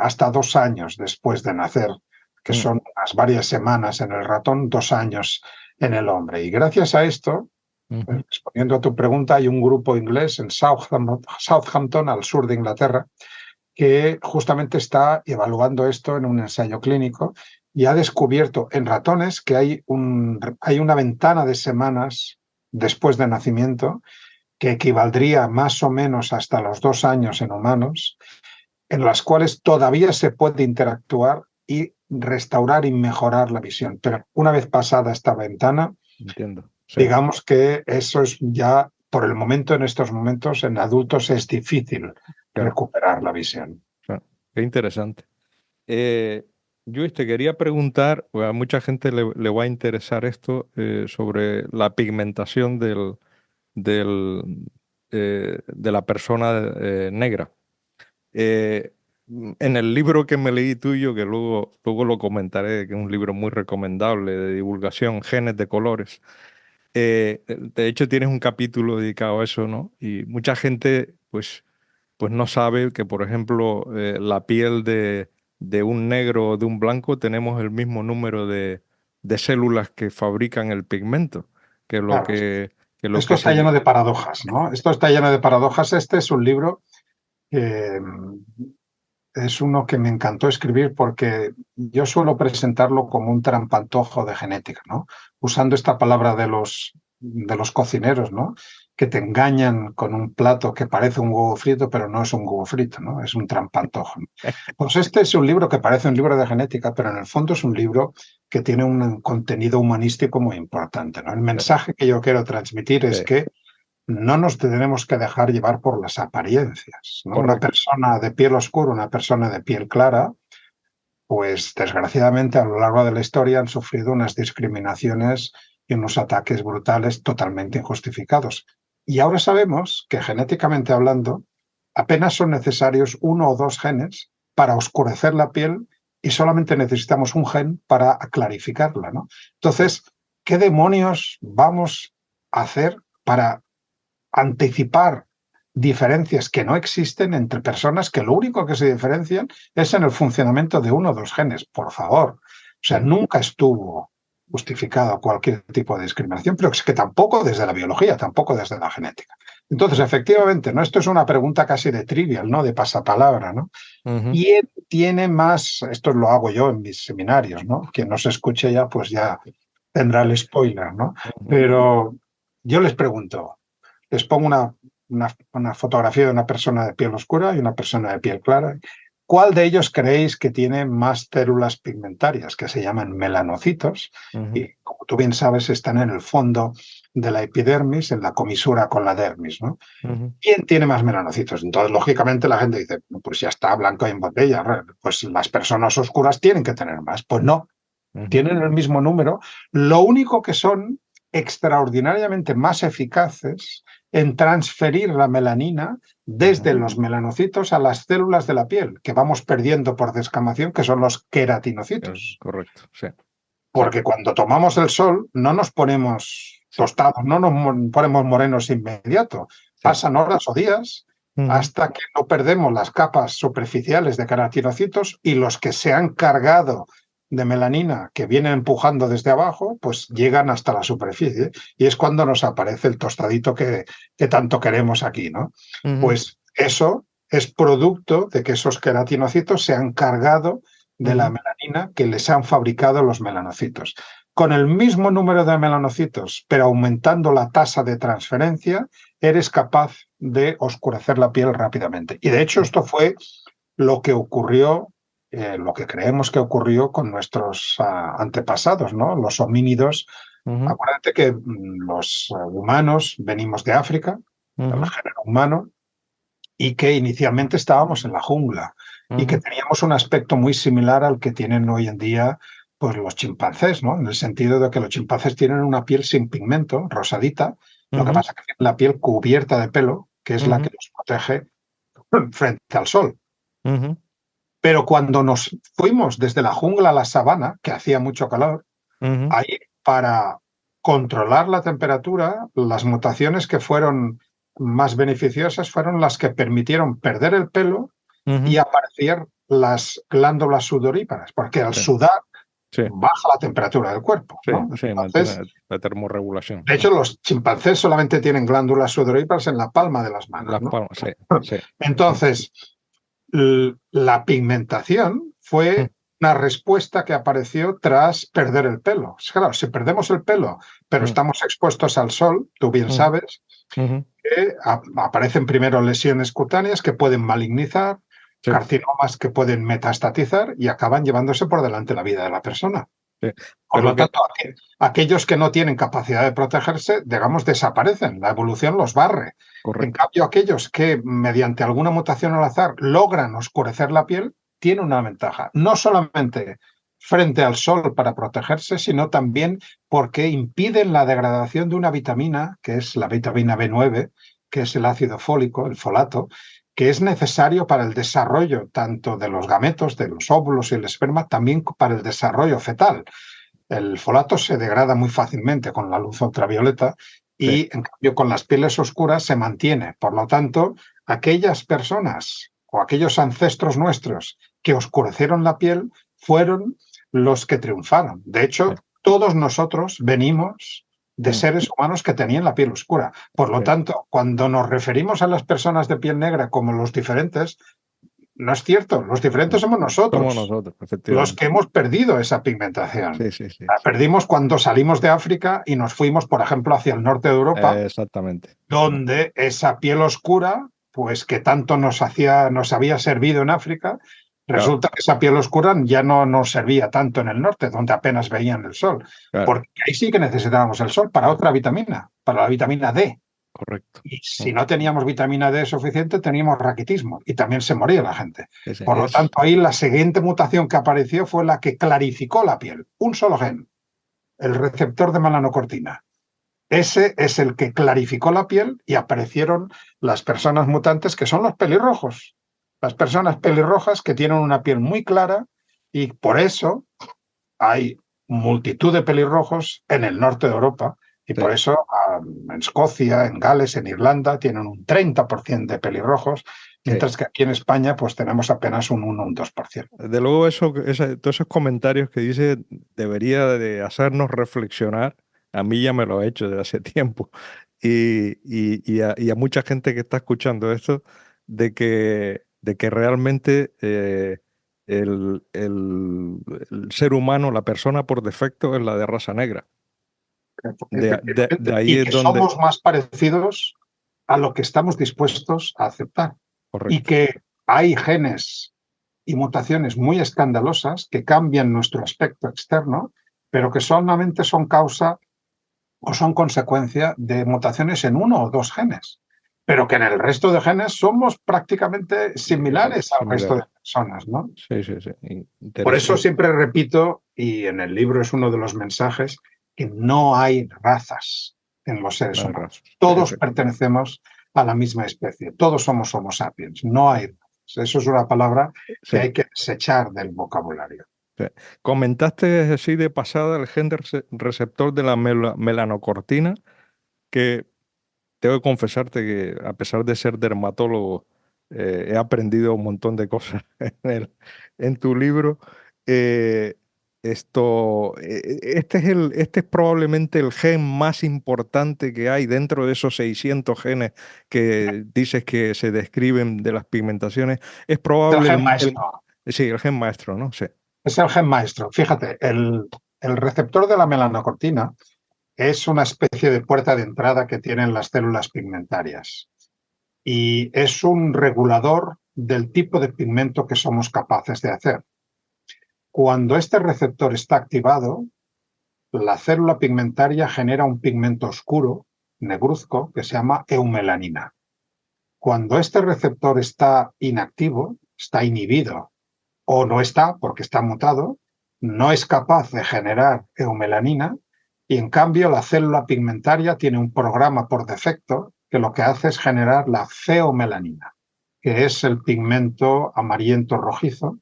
hasta 2 años después de nacer, que Mm, son unas varias semanas en el ratón, 2 años en el hombre. Y gracias a esto, ujú. respondiendo a tu pregunta, hay un grupo inglés en Southampton, al sur de Inglaterra, que justamente está evaluando esto en un ensayo clínico y ha descubierto en ratones que hay una ventana de semanas después de nacimiento que equivaldría más o menos hasta los 2 años en humanos, en las cuales todavía se puede interactuar y restaurar y mejorar la visión. Pero una vez pasada esta ventana, Entiendo. Sí, digamos que eso es ya, por el momento, en estos momentos, en adultos es difícil claro, recuperar la visión. claro. Qué interesante. Luis, te quería preguntar, pues a mucha gente le va a interesar esto sobre la pigmentación del, de la persona negra. Eh, en el libro que me leí tuyo, que luego lo comentaré, que es un libro muy recomendable de divulgación, Genes de Colores, de hecho tienes un capítulo dedicado a eso, ¿no? Y mucha gente, pues no sabe que, por ejemplo, la piel de un negro o de un blanco tenemos el mismo número de células que fabrican el pigmento, que lo Claro, que, que lo esto que está se... lleno de paradojas, ¿no? Esto está lleno de paradojas. Este es un libro que es uno que me encantó escribir porque yo suelo presentarlo como un trampantojo de genética, ¿no? Usando esta palabra de los cocineros, ¿no? Que te engañan con un plato que parece un huevo frito, pero no es un huevo frito, ¿no? Es un trampantojo, ¿no? Pues este es un libro que parece un libro de genética, pero en el fondo es un libro que tiene un contenido humanístico muy importante, ¿no? El mensaje que yo quiero transmitir es Sí, que no nos tenemos que dejar llevar por las apariencias, ¿no? Una correcto. persona de piel oscura, una persona de piel clara, pues desgraciadamente a lo largo de la historia han sufrido unas discriminaciones y unos ataques brutales totalmente injustificados. Y ahora sabemos que genéticamente hablando, apenas son necesarios uno o dos genes para oscurecer la piel y solamente necesitamos un gen para clarificarla, ¿no? Sí. Entonces, ¿qué demonios vamos a hacer para anticipar diferencias que no existen entre personas que lo único que se diferencian es en el funcionamiento de uno o dos genes, por favor? O sea, Mm, nunca estuvo. justificado cualquier tipo de discriminación, pero es que tampoco desde la biología, tampoco desde la genética. Entonces, efectivamente, ¿no? Esto es una pregunta casi de trivial, ¿no? De pasapalabra, ¿no? Ujú, ¿Quién tiene más? Esto lo hago yo en mis seminarios, ¿no? Quien no se escuche ya, pues ya tendrá el spoiler, ¿no? ujú, Pero yo les pregunto, les pongo una fotografía de una persona de piel oscura y una persona de piel clara. ¿Cuál de ellos creéis que tiene más células pigmentarias, que se llaman melanocitos? ujú, Y como tú bien sabes, están en el fondo de la epidermis, en la comisura con la dermis, ¿no? ujú, ¿Quién tiene más melanocitos? Entonces, lógicamente, la gente dice, pues ya está, blanco y en botella. Pues las personas oscuras tienen que tener más. Pues no, ujú, tienen el mismo número. Lo único que son extraordinariamente más eficaces en transferir la melanina ujú. desde los melanocitos a las células de la piel, que vamos perdiendo por descamación, que son los queratinocitos. Correcto, sí, sí, Porque cuando tomamos el sol no nos ponemos sí, tostados, no nos ponemos morenos inmediato. sí. Pasan horas o días Ujú, hasta que no perdemos las capas superficiales de queratinocitos y los que se han cargado de melanina que vienen empujando desde abajo, pues llegan hasta la superficie. Y es cuando nos aparece el tostadito que tanto queremos aquí, ¿no? ujú, Pues eso es producto de que esos queratinocitos se han cargado de la ujú. melanina que les han fabricado los melanocitos. Con el mismo número de melanocitos, pero aumentando la tasa de transferencia, eres capaz de oscurecer la piel rápidamente. Y de hecho esto fue lo que ocurrió, lo que creemos que ocurrió con nuestros antepasados, ¿no? Los homínidos. Ujú, Acuérdate que los humanos venimos de África, el ujú, género humano, y que inicialmente estábamos en la jungla y que ujú, teníamos un aspecto muy similar al que tienen hoy en día pues los chimpancés, ¿no? En el sentido de que los chimpancés tienen una piel sin pigmento, rosadita, lo que ujú, pasa es que tienen la piel cubierta de pelo, que es la ujú, que los protege frente al sol. ujú, Pero cuando nos fuimos desde la jungla a la sabana, que hacía mucho calor, ujú, ahí para controlar la temperatura, las mutaciones que fueron más beneficiosas fueron las que permitieron perder el pelo y ujú. aparecer las glándulas sudoríparas, porque al Sí, sudar sí, baja la temperatura del cuerpo, sí, ¿no? sí, Entonces, mantiene la termorregulación. de hecho, los chimpancés solamente tienen glándulas sudoríparas en la palma de las manos, Las ¿no? palmas, sí, sí. Entonces, la pigmentación Mm, fue una respuesta que apareció tras perder el pelo. Claro, si perdemos el pelo, pero mm, estamos expuestos al sol, tú bien mm, sabes, ujú. que aparecen primero lesiones cutáneas que pueden malignizar, Sí, carcinomas que pueden metastatizar y acaban llevándose por delante la vida de la persona. sí. Por Pero lo que, tanto, aquellos que no tienen capacidad de protegerse, digamos, desaparecen. La evolución los barre. En correcto. cambio, aquellos que mediante alguna mutación al azar logran oscurecer la piel, tienen una ventaja. No solamente frente al sol para protegerse, sino también porque impiden la degradación de una vitamina, que es la vitamina B9, que es el ácido fólico, el folato, que es necesario para el desarrollo tanto de los gametos, de los óvulos y el esperma, también para el desarrollo fetal. El folato se degrada muy fácilmente con la luz ultravioleta Sí. y, en cambio, con las pieles oscuras se mantiene. Por lo tanto, aquellas personas o aquellos ancestros nuestros que oscurecieron la piel fueron los que triunfaron. De Sí, hecho, todos nosotros venimos de mm, seres humanos que tenían la piel oscura. Por lo sí. tanto, cuando nos referimos a las personas de piel negra como los diferentes, no es cierto. Los diferentes somos Somos nosotros nosotros, los efectivamente. que hemos perdido esa pigmentación. Sí, sí, sí, La sí. perdimos cuando salimos de África y nos fuimos, por ejemplo, hacia el norte de Europa, Exactamente. Mm, donde esa piel oscura, pues que tanto nos había servido en África, claro, resulta que esa piel oscura ya no nos servía tanto en el norte, donde apenas veían el sol, claro, porque ahí sí que necesitábamos el sol para otra vitamina, para la vitamina D. correcto. Y Mm, si no teníamos vitamina D suficiente, teníamos raquitismo y también se moría la gente. sí, sí, Por lo tanto, ahí la siguiente mutación que apareció fue la que clarificó la piel. Un solo gen, el receptor de melanocortina. Ese es el que clarificó la piel y aparecieron las personas mutantes que son los pelirrojos. Las personas pelirrojas que tienen una piel muy clara y por eso hay multitud de pelirrojos en el norte de Europa y sí, por eso en Escocia, en Gales, en Irlanda tienen un 30% de pelirrojos Sí. Mientras que aquí en España pues tenemos apenas un 1 o un 2%. De luego todos esos comentarios que dice debería de hacernos reflexionar. A mí ya me lo ha hecho desde hace tiempo. Y a mucha gente que está escuchando esto, de que realmente el ser humano, la persona por defecto, es la de raza negra. De Efectivamente. ahí Y es que donde... somos más parecidos a lo que estamos dispuestos a aceptar. Y Correcto. que hay genes y mutaciones muy escandalosas que cambian nuestro aspecto externo, pero que solamente son causa o son consecuencia de mutaciones en uno o dos genes, pero que en el resto de genes somos prácticamente similares al resto de Similares. personas, ¿no? Sí, sí, sí. Por eso Interesante. siempre repito, y en el libro es uno de los mensajes, que no hay razas en los seres No hay humanos. razón. Sí, Todos sí. pertenecemos a la misma especie, todos somos Homo sapiens, no hay razas. Eso es una palabra que Sí. hay que desechar del vocabulario. Sí. Comentaste así de pasada el gen receptor de la melanocortina, que tengo que confesarte que a pesar de ser dermatólogo, he aprendido un montón de cosas en tu libro. Eh, este es probablemente el gen más importante que hay dentro de esos 600 genes que dices que se describen de las pigmentaciones. Es El probable gen maestro. sí, el gen maestro, ¿no? Sí. Es el gen maestro. Fíjate, el receptor de la melanocortina es una especie de puerta de entrada que tienen las células pigmentarias y es un regulador del tipo de pigmento que somos capaces de hacer. Cuando este receptor está activado, la célula pigmentaria genera un pigmento oscuro, negruzco, que se llama eumelanina. Cuando este receptor está inactivo, está inhibido o no está porque está mutado, no es capaz de generar eumelanina y en cambio la célula pigmentaria tiene un programa por defecto que lo que hace es generar la feomelanina, que es el pigmento amarillento rojizo,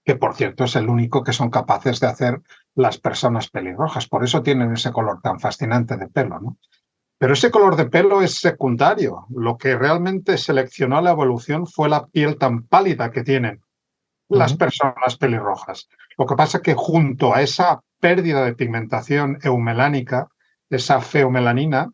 que por cierto es el único que son capaces de hacer las personas pelirrojas. Por eso tienen ese color tan fascinante de pelo, ¿no? Pero ese color de pelo es secundario. Lo que realmente seleccionó la evolución fue la piel tan pálida que tienen las Ujú, personas pelirrojas. Lo que pasa es que junto a esa pérdida de pigmentación eumelánica, esa feomelanina,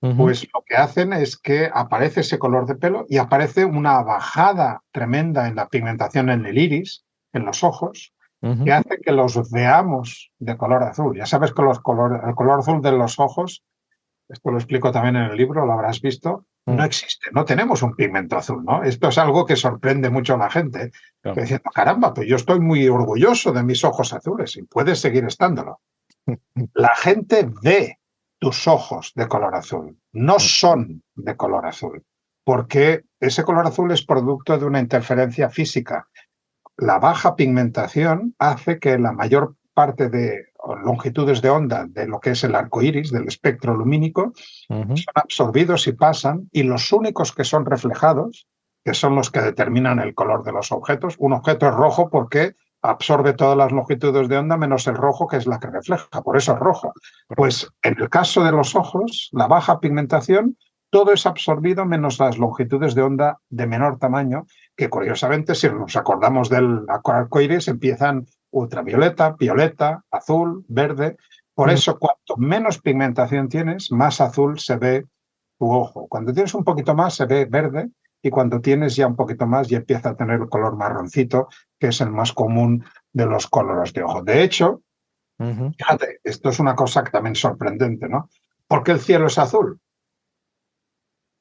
ujú, pues lo que hacen es que aparece ese color de pelo y aparece una bajada tremenda en la pigmentación en el iris, en los ojos, que ujú, hace que los veamos de color azul. Ya sabes que el color azul de los ojos, esto lo explico también en el libro, lo habrás visto, no ujú. existe, no tenemos un pigmento azul, ¿no? Esto es algo que sorprende mucho a la gente, que Claro. diciendo, caramba, pues yo estoy muy orgulloso de mis ojos azules y puedes seguir estándolo. La gente ve tus ojos de color azul, no son de color azul, porque ese color azul es producto de una interferencia física. La baja pigmentación hace que la mayor parte de longitudes de onda de lo que es el arco iris, del espectro lumínico, Ujú, son absorbidos y pasan, y los únicos que son reflejados, que son los que determinan el color de los objetos, un objeto es rojo porque absorbe todas las longitudes de onda menos el rojo, que es la que refleja, por eso es rojo. correcto. Pues en el caso de los ojos, la baja pigmentación, todo es absorbido menos las longitudes de onda de menor tamaño, que curiosamente, si nos acordamos del arco iris, empiezan ultravioleta, violeta, azul, verde. Por Ujú, eso, cuanto menos pigmentación tienes, más azul se ve tu ojo. Cuando tienes un poquito más, se ve verde, y cuando tienes ya un poquito más, ya empieza a tener el color marroncito, que es el más común de los colores de ojo. De hecho, ujú. fíjate, esto es una cosa que también es sorprendente, ¿no? ¿Por qué el cielo es azul?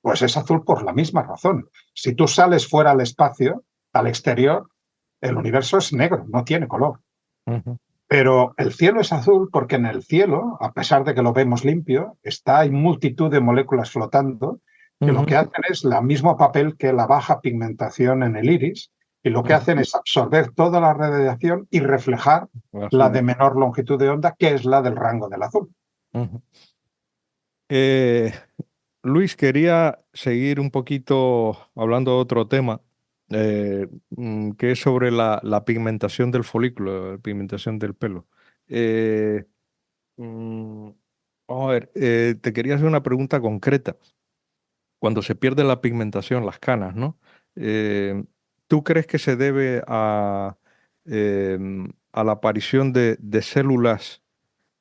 Pues es azul por la misma razón. Si tú sales fuera al espacio, al exterior, el universo es negro, no tiene color. Ujú, Pero el cielo es azul porque en el cielo, a pesar de que lo vemos limpio, hay multitud de moléculas flotando que lo ujú, que hacen es el mismo papel que la baja pigmentación en el iris, y lo que ujú. hacen es absorber toda la radiación y reflejar la Azul. de menor longitud de onda, que es la del rango del azul. Ujú. Eh, Luis, quería seguir un poquito hablando de otro tema, que es sobre la pigmentación del folículo, la pigmentación del pelo. Eh, mm, Vamos a ver, te quería hacer una pregunta concreta. Cuando se pierde la pigmentación, las canas, ¿no? eh, ¿tú crees que se debe a la aparición de células,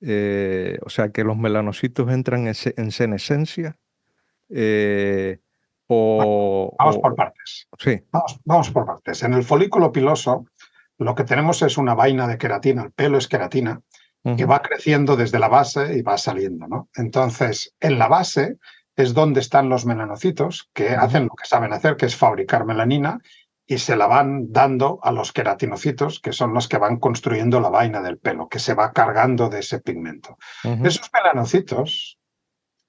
o sea, que los melanocitos entran en senescencia? Eh, Bueno, vamos por o, partes. sí. Vamos por partes. En el folículo piloso, lo que tenemos es una vaina de queratina, el pelo es queratina, que Ujú, va creciendo desde la base y va saliendo, ¿no? Entonces, en la base es donde están los melanocitos que ujú, hacen lo que saben hacer, que es fabricar melanina, y se la van dando a los queratinocitos, que son los que van construyendo la vaina del pelo, que se va cargando de ese pigmento. ujú, Esos melanocitos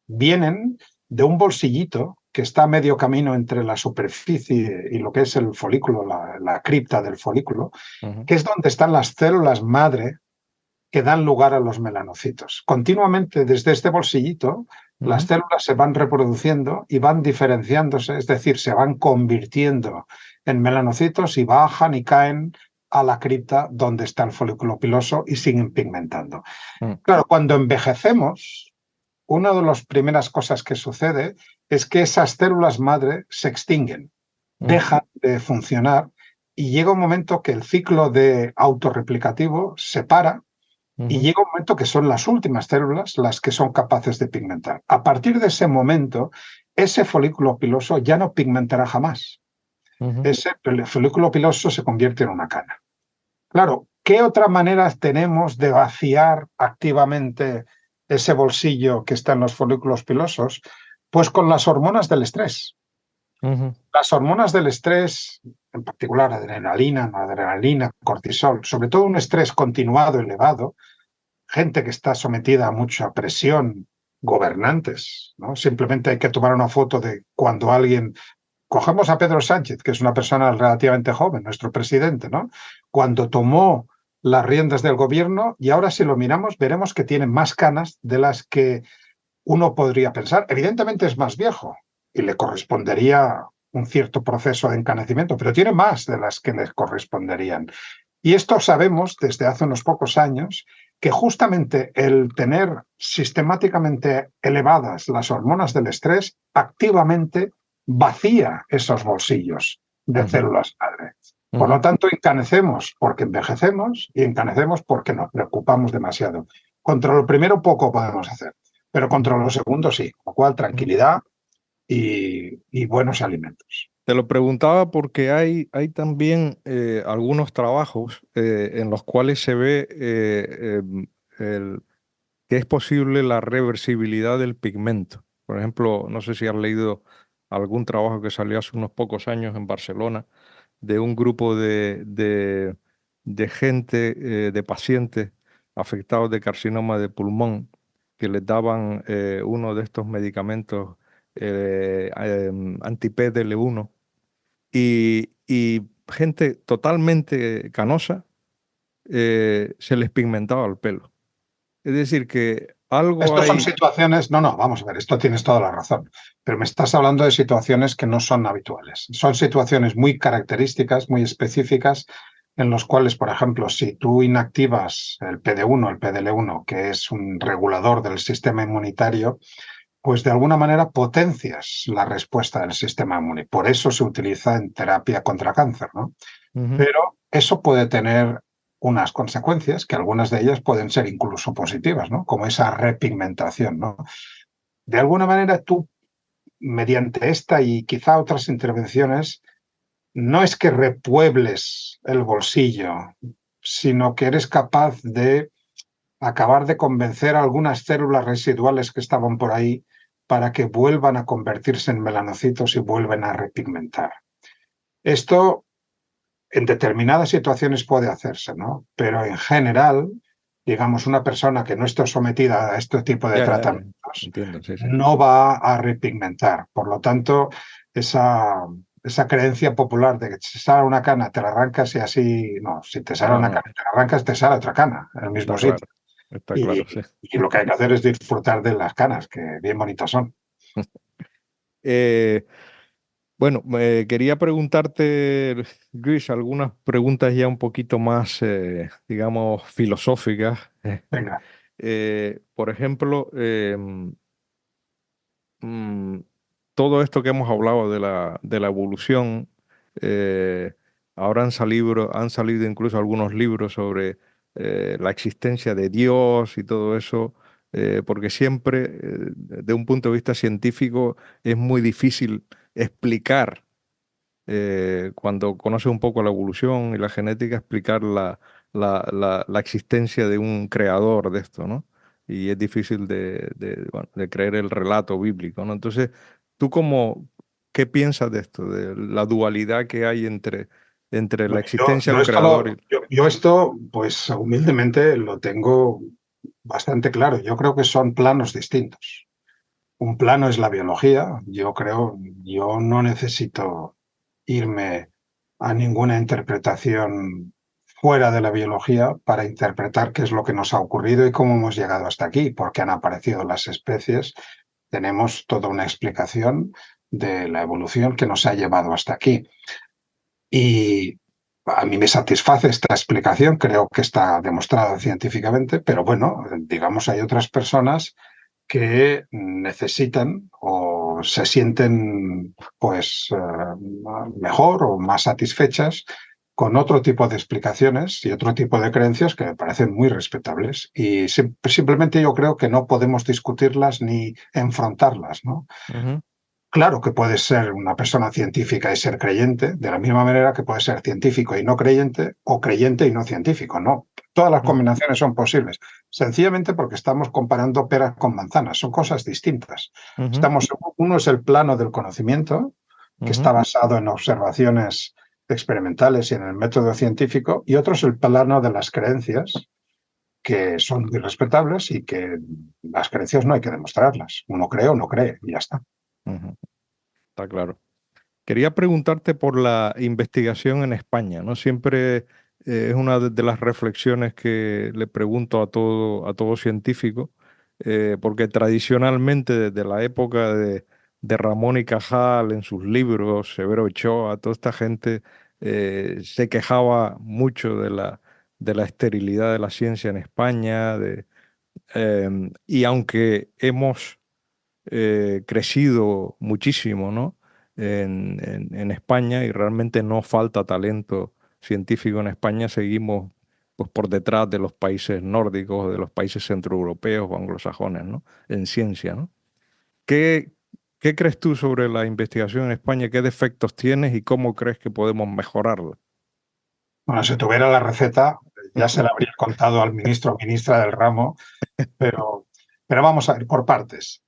vienen de un bolsillito que está a medio camino entre la superficie y lo que es el folículo, la cripta del folículo, ujú, que es donde están las células madre que dan lugar a los melanocitos. Continuamente desde este bolsillito, las ujú, células se van reproduciendo y van diferenciándose, es decir, se van convirtiendo en melanocitos y bajan y caen a la cripta donde está el folículo piloso y siguen pigmentando. ujú, Claro, cuando envejecemos, una de las primeras cosas que sucede es que esas células madre se extinguen, ujú, dejan de funcionar y llega un momento que el ciclo de autorreplicativo se para y ujú, llega un momento que son las últimas células las que son capaces de pigmentar. A partir de ese momento, ese folículo piloso ya no pigmentará jamás. ujú, Ese folículo piloso se convierte en una cana. Claro, ¿qué otra manera tenemos de vaciar activamente ese bolsillo que está en los folículos pilosos? Pues con las hormonas del estrés. ujú, Las hormonas del estrés, en particular adrenalina, noradrenalina, cortisol, sobre todo un estrés continuado elevado, gente que está sometida a mucha presión, gobernantes, ¿no? Simplemente hay que tomar una foto de cuando alguien. Cogemos a Pedro Sánchez, que es una persona relativamente joven, nuestro presidente, ¿no? Cuando tomó las riendas del gobierno, y ahora si lo miramos, veremos que tiene más canas de las que uno podría pensar. Evidentemente es más viejo y le correspondería un cierto proceso de encanecimiento, pero tiene más de las que le corresponderían. Y esto sabemos desde hace unos pocos años que justamente el tener sistemáticamente elevadas las hormonas del estrés activamente vacía esos bolsillos de ujú, células madre. Por lo ujú. tanto, encanecemos porque envejecemos y encanecemos porque nos preocupamos demasiado. Contra lo primero poco podemos hacer, pero contra lo segundo sí, con lo cual Ujú. tranquilidad y buenos alimentos. Te lo preguntaba porque hay también algunos trabajos en los cuales se ve que es posible la reversibilidad del pigmento. Por ejemplo, no sé si has leído algún trabajo que salió hace unos pocos años en Barcelona de un grupo de gente, de pacientes afectados de carcinoma de pulmón, que les daban uno de estos medicamentos anti-PDL1 y gente totalmente canosa se les pigmentaba el pelo. Es decir, que algo Estas son hay. situaciones, no, vamos a ver, esto tienes toda la razón, pero me estás hablando de situaciones que no son habituales. Son situaciones muy características, muy específicas, en los cuales, por ejemplo, si tú inactivas el PD1, el PDL1, que es un regulador del sistema inmunitario, pues de alguna manera potencias la respuesta del sistema inmune. Por eso se utiliza en terapia contra cáncer, ¿no? Ujú, Pero eso puede tener unas consecuencias, que algunas de ellas pueden ser incluso positivas, ¿no? Como esa repigmentación, ¿no? De alguna manera tú, mediante esta y quizá otras intervenciones, no es que repuebles el bolsillo, sino que eres capaz de acabar de convencer a algunas células residuales que estaban por ahí para que vuelvan a convertirse en melanocitos y vuelven a repigmentar. Esto en determinadas situaciones puede hacerse, ¿no? Pero en general, digamos, una persona que no esté sometida a este tipo de ya, tratamientos entiendo, sí, sí. no va a repigmentar. Por lo tanto, esa creencia popular de que si te sale una cana, te la arrancas y así, no, si te sale No, una no, cana y te la arrancas, te sale otra cana en el mismo está sitio. claro, está Y, claro, sí. y lo que hay que hacer es disfrutar de las canas, que bien bonitas son. Eh, bueno, quería preguntarte, Luis, algunas preguntas ya un poquito más, digamos, filosóficas. Venga. Por ejemplo, mm, todo esto que hemos hablado de la evolución. Eh, Ahora han salido incluso algunos libros sobre la existencia de Dios y todo eso, porque siempre, de un punto de vista científico, es muy difícil explicar, cuando conoces un poco la evolución y la genética, explicar la existencia de un creador de esto, ¿no? Y es difícil bueno, de creer el relato bíblico, ¿no? Entonces, ¿tú qué piensas de esto, de la dualidad que hay entre la Bueno, yo, existencia de yo un esto, creador y... yo esto, pues humildemente lo tengo bastante claro. Yo creo que son planos distintos. Un plano es la biología. Yo no necesito irme a ninguna interpretación fuera de la biología para interpretar qué es lo que nos ha ocurrido y cómo hemos llegado hasta aquí, porque han aparecido las especies. Tenemos toda una explicación de la evolución que nos ha llevado hasta aquí. Y a mí me satisface esta explicación, creo que está demostrada científicamente, pero bueno, digamos, hay otras personas necesitan o se sienten pues mejor o más satisfechas con otro tipo de explicaciones y otro tipo de creencias que me parecen muy respetables. Y simplemente yo creo que no podemos discutirlas ni enfrentarlas, ¿no? Ujú, Claro que puedes ser una persona científica y ser creyente, de la misma manera que puedes ser científico y no creyente, o creyente y no científico, ¿no? Todas las ujú, combinaciones son posibles, sencillamente porque estamos comparando peras con manzanas, son cosas distintas. ujú, Uno es el plano del conocimiento, que ujú, está basado en observaciones experimentales y en el método científico, y otro es el plano de las creencias, que son muy respetables y que las creencias no hay que demostrarlas. Uno cree o no cree, y ya está. ujú. Está claro. Quería preguntarte por la investigación en España, ¿no? Siempre es una de las reflexiones que le pregunto a todo científico, porque tradicionalmente desde la época de Ramón y Cajal en sus libros, Severo Ochoa, toda esta gente se quejaba mucho de la esterilidad de la ciencia en España, y aunque hemos crecido muchísimo, ¿no? En España, y realmente no falta talento científico en España. Seguimos pues por detrás de los países nórdicos, de los países centroeuropeos o anglosajones, ¿no? En ciencia, ¿no? ¿Qué, qué crees tú sobre la investigación en España? ¿Qué defectos tienes y cómo crees que podemos mejorarla? Bueno, si tuviera la receta, ya se la habría contado al ministro o ministra del ramo, pero, pero vamos a ver por partes.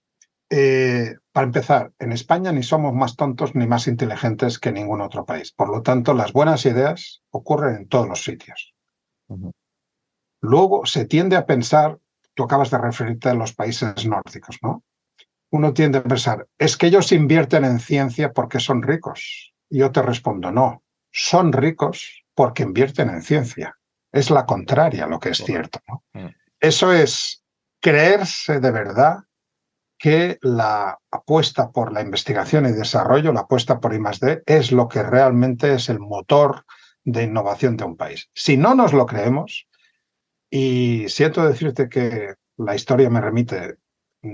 Para empezar, en España ni somos más tontos ni más inteligentes que ningún otro país. Por lo tanto, las buenas ideas ocurren en todos los sitios. Ujú, Luego se tiende a pensar, tú acabas de referirte a los países nórdicos, ¿no? Uno tiende a pensar, es que ellos invierten en ciencia porque son ricos. Y yo te respondo, no, son ricos porque invierten en ciencia. Es la contraria lo que es correcto. cierto, ¿no? Mm, Eso es creerse de verdad que la apuesta por la investigación y desarrollo, la apuesta por I+D, es lo que realmente es el motor de innovación de un país. Si no nos lo creemos, y siento decirte que la historia me remite,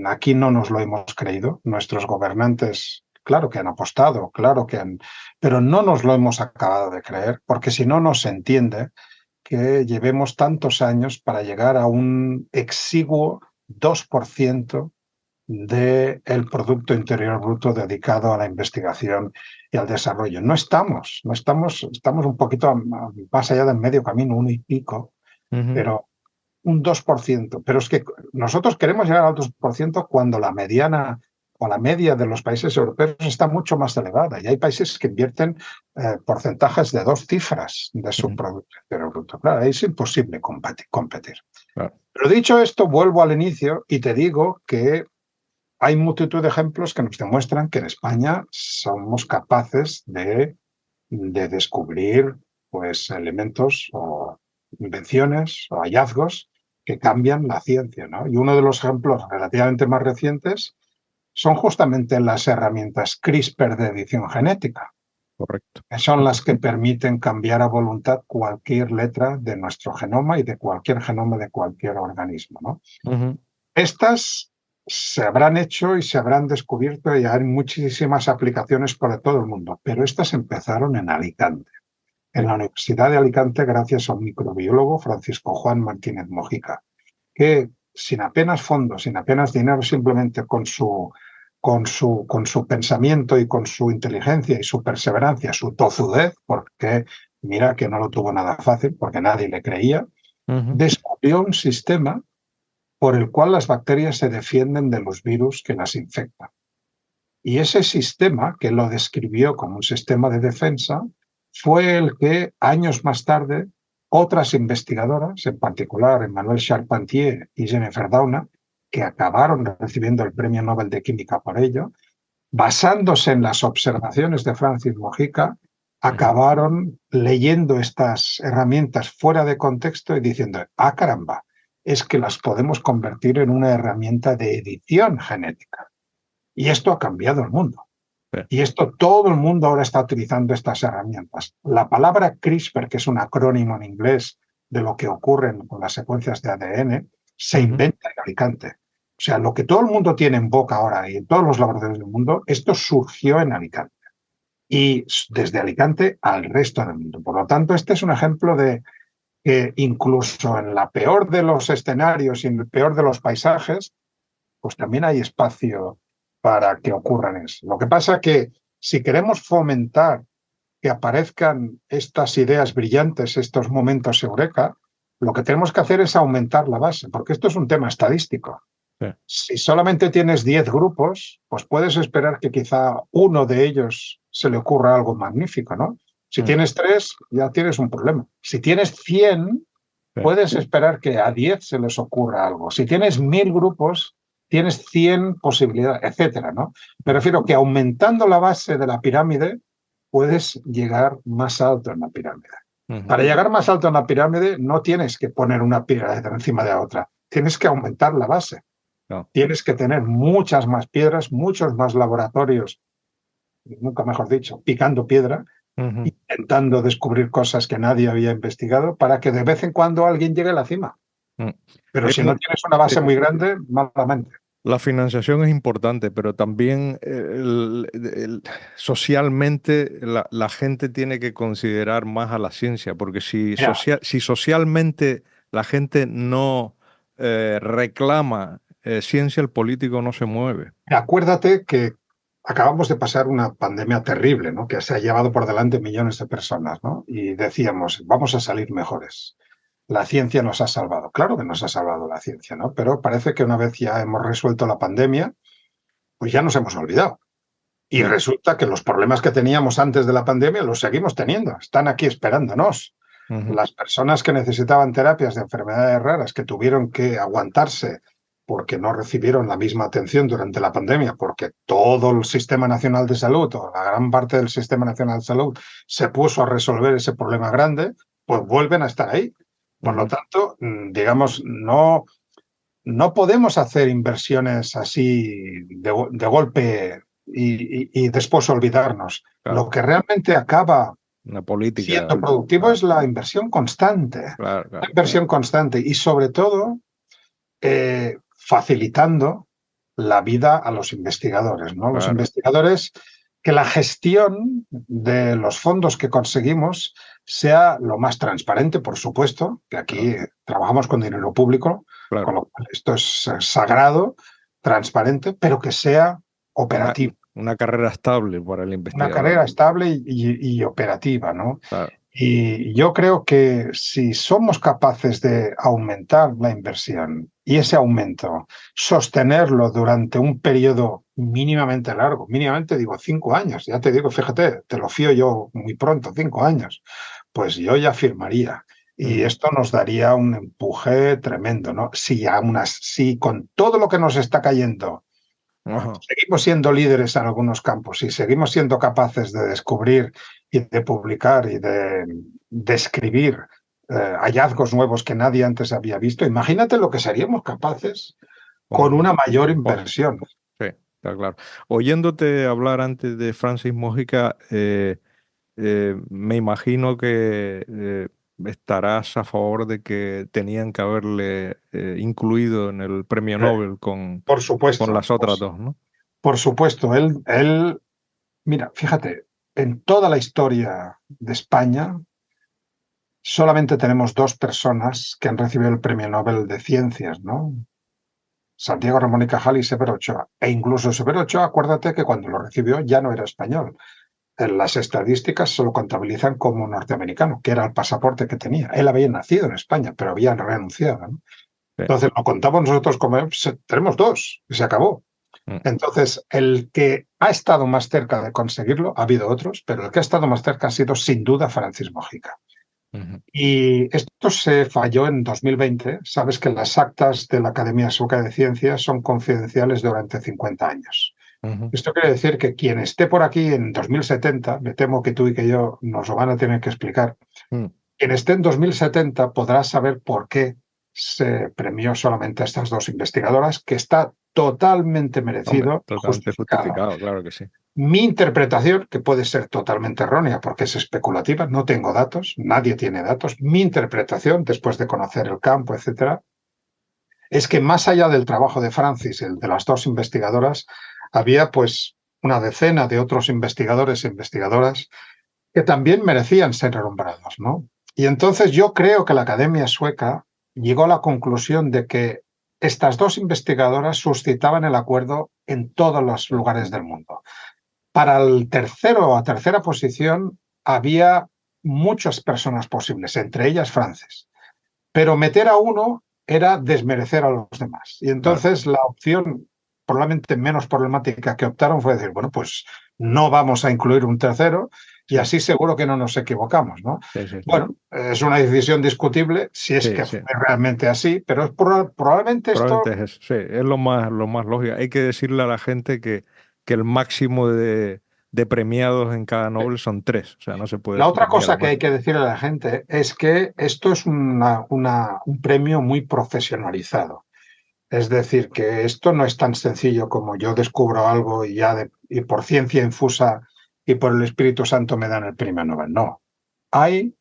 aquí no nos lo hemos creído, nuestros gobernantes, claro que han apostado, claro que han, pero no nos lo hemos acabado de creer, porque si no, no se entiende que llevemos tantos años para llegar a un exiguo 2% del Producto Interior Bruto dedicado a la investigación y al desarrollo. No estamos un poquito más allá del medio camino, uno y pico, ujú, pero un 2%. Pero es que nosotros queremos llegar al 2% cuando la mediana o la media de los países europeos está mucho más elevada. Y hay países que invierten porcentajes de 2 cifras de su ujú, Producto Interior Bruto. Claro, ahí es imposible competir. claro. Pero dicho esto, vuelvo al inicio y te digo que hay multitud de ejemplos que nos demuestran que en España somos capaces de descubrir pues, elementos o invenciones o hallazgos que cambian la ciencia, ¿no? Y uno de los ejemplos relativamente más recientes son justamente las herramientas CRISPR de edición genética, Correcto. que son las que permiten cambiar a voluntad cualquier letra de nuestro genoma y de cualquier genoma de cualquier organismo, ¿no? Ujú, Estas se habrán hecho y se habrán descubierto y hay muchísimas aplicaciones por todo el mundo, pero estas empezaron en Alicante, en Sí. la Universidad de Alicante, gracias a un microbiólogo, Francisco Juan Martínez Mojica, que sin apenas fondos, sin apenas dinero, simplemente con su pensamiento y con su inteligencia y su perseverancia, su tozudez, porque mira que no lo tuvo nada fácil, porque nadie le creía, Ujú. descubrió un sistema por el cual las bacterias se defienden de los virus que las infectan. Y ese sistema, que lo describió como un sistema de defensa, fue el que años más tarde otras investigadoras, en particular Emmanuelle Charpentier y Jennifer Doudna, que acabaron recibiendo el Premio Nobel de Química por ello, basándose en las observaciones de Francis Mojica, Ujú. acabaron leyendo estas herramientas fuera de contexto y diciendo, ah, caramba, es que las podemos convertir en una herramienta de edición genética. Y esto ha cambiado el mundo. Sí. Y esto todo el mundo ahora está utilizando estas herramientas. La palabra CRISPR, que es un acrónimo en inglés de lo que ocurre con las secuencias de ADN, se Ujú. inventa en Alicante. O sea, lo que todo el mundo tiene en boca ahora y en todos los laboratorios del mundo, esto surgió en Alicante. Y desde Alicante al resto del mundo. Por lo tanto, este es un ejemplo de que incluso en la peor de los escenarios y en el peor de los paisajes, pues también hay espacio para que ocurran eso. Lo que pasa es que si queremos fomentar que aparezcan estas ideas brillantes, estos momentos eureka, lo que tenemos que hacer es aumentar la base, porque esto es un tema estadístico. Sí. Si solamente tienes 10 grupos, pues puedes esperar que quizá uno de ellos se le ocurra algo magnífico, ¿no? Si Mm. tienes 3, ya tienes un problema. Si tienes 100, Sí. puedes esperar que a 10 se les ocurra algo. Si tienes 1000 grupos, tienes 100 posibilidades, etcétera, ¿no? Me refiero que aumentando la base de la pirámide, puedes llegar más alto en la pirámide. Ujú. Para llegar más alto en la pirámide, no tienes que poner una piedra encima de la otra, tienes que aumentar la base. No. Tienes que tener muchas más piedras, muchos más laboratorios, nunca mejor dicho, picando piedra, Ujú. intentando descubrir cosas que nadie había investigado para que de vez en cuando alguien llegue a la cima. Mm. Pero Es si no tienes una base eh, muy grande, malamente. la financiación es importante, pero también socialmente la gente tiene que considerar más a la ciencia, porque Mira, si socialmente la gente no reclama ciencia, el político no se mueve. acuérdate que acabamos de pasar una pandemia terrible, ¿no? Que se ha llevado por delante millones de personas, ¿no? Y decíamos, vamos a salir mejores. La ciencia nos ha salvado. Claro que nos ha salvado la ciencia, ¿no? Pero parece que una vez ya hemos resuelto la pandemia, pues ya nos hemos olvidado. Y Mm. resulta que los problemas que teníamos antes de la pandemia los seguimos teniendo. Están aquí esperándonos. Ujú. Las personas que necesitaban terapias de enfermedades raras, que tuvieron que aguantarse porque no recibieron la misma atención durante la pandemia, porque todo el Sistema Nacional de Salud o la gran parte del Sistema Nacional de Salud se puso a resolver ese problema grande, pues vuelven a estar ahí. Por lo Ujú. tanto, digamos, no podemos hacer inversiones así de golpe y después olvidarnos. Claro, Lo que realmente acaba una política. siendo productivo Claro, es la inversión constante. claro, La claro, claro. inversión constante y sobre todo facilitando la vida a los investigadores, ¿no? Los Claro. investigadores, que la gestión de los fondos que conseguimos sea lo más transparente, por supuesto, que aquí Claro, trabajamos con dinero público, con claro. lo cual esto es sagrado, transparente, pero que sea operativo. Una carrera estable para el Una investigador. carrera estable y operativa, ¿no? Claro. Y yo creo que si somos capaces de aumentar la inversión y ese aumento, sostenerlo durante un periodo mínimamente largo, mínimamente digo 5 años, ya te digo, fíjate, te lo fío yo muy pronto, 5 años, pues yo ya firmaría. Y Ujú. esto nos daría un empuje tremendo, ¿no? Si con todo lo que nos está cayendo Ajá. seguimos siendo líderes en algunos campos y seguimos siendo capaces de descubrir y de publicar y de describir hallazgos nuevos que nadie antes había visto, imagínate lo que seríamos capaces con Con, una mayor con- inversión. sí, está claro. Oyéndote hablar antes de Francis Mójica, me imagino que estarás a favor de que tenían que haberle incluido en el premio Eh, Nobel por con supuesto, las otras dos, ¿no? por supuesto. Mira, fíjate, en toda la historia de España solamente tenemos dos personas que han recibido el premio Nobel de Ciencias, ¿no? Santiago Ramón y Cajal y Severo Ochoa. E incluso Severo Ochoa, acuérdate que cuando lo recibió ya no era español. En las estadísticas se lo contabilizan como norteamericano, que era el pasaporte que tenía. Él había nacido en España, pero había renunciado, ¿no? Sí. Entonces lo contamos nosotros como tenemos dos y se acabó. Mm, Entonces, el que ha estado más cerca de conseguirlo, ha habido otros, pero el que ha estado más cerca ha sido sin duda Francis Mojica. ujú, Y esto se falló en 2020. Sabes que las actas de la Academia Sueca de Ciencias son confidenciales durante 50 años. ujú, Esto quiere decir que quien esté por aquí en 2070, me temo que tú y que yo nos lo van a tener que explicar, mm. quien esté en 2070 podrá saber por qué se premió solamente a estas dos investigadoras, que está totalmente Hombre, merecido y totalmente justificado. justificado, claro que sí. Mi interpretación, que puede ser totalmente errónea porque es especulativa, no tengo datos, nadie tiene datos, mi interpretación, después de conocer el campo, etcétera, es que más allá del trabajo de Francis, el de las dos investigadoras, había pues una decena de otros investigadores e investigadoras que también merecían ser nombrados, ¿no? Y entonces yo creo que la Academia Sueca llegó a la conclusión de que estas dos investigadoras suscitaban el acuerdo en todos los lugares del mundo. Para el tercero o tercera posición había muchas personas posibles, entre ellas Francis. Pero meter a uno era desmerecer a los demás. Y Claro. entonces la opción probablemente menos problemática que optaron fue decir, bueno, pues no vamos a incluir un tercero y Sí, así seguro que no nos equivocamos, ¿no? sí, sí, sí. Bueno, es una decisión discutible si es Sí, que sí. fue realmente así, pero es probablemente Probablemente esto, es eso. Sí, es lo más lógico. Hay que decirle a la gente que el máximo de premiados en cada Nobel son tres. O sea, no se puede la otra premiar cosa que más. hay que decirle a la gente es que esto es un premio muy profesionalizado. Es decir, que esto no es tan sencillo como yo descubro algo y y por ciencia infusa y por el Espíritu Santo me dan el premio Nobel. No. Hay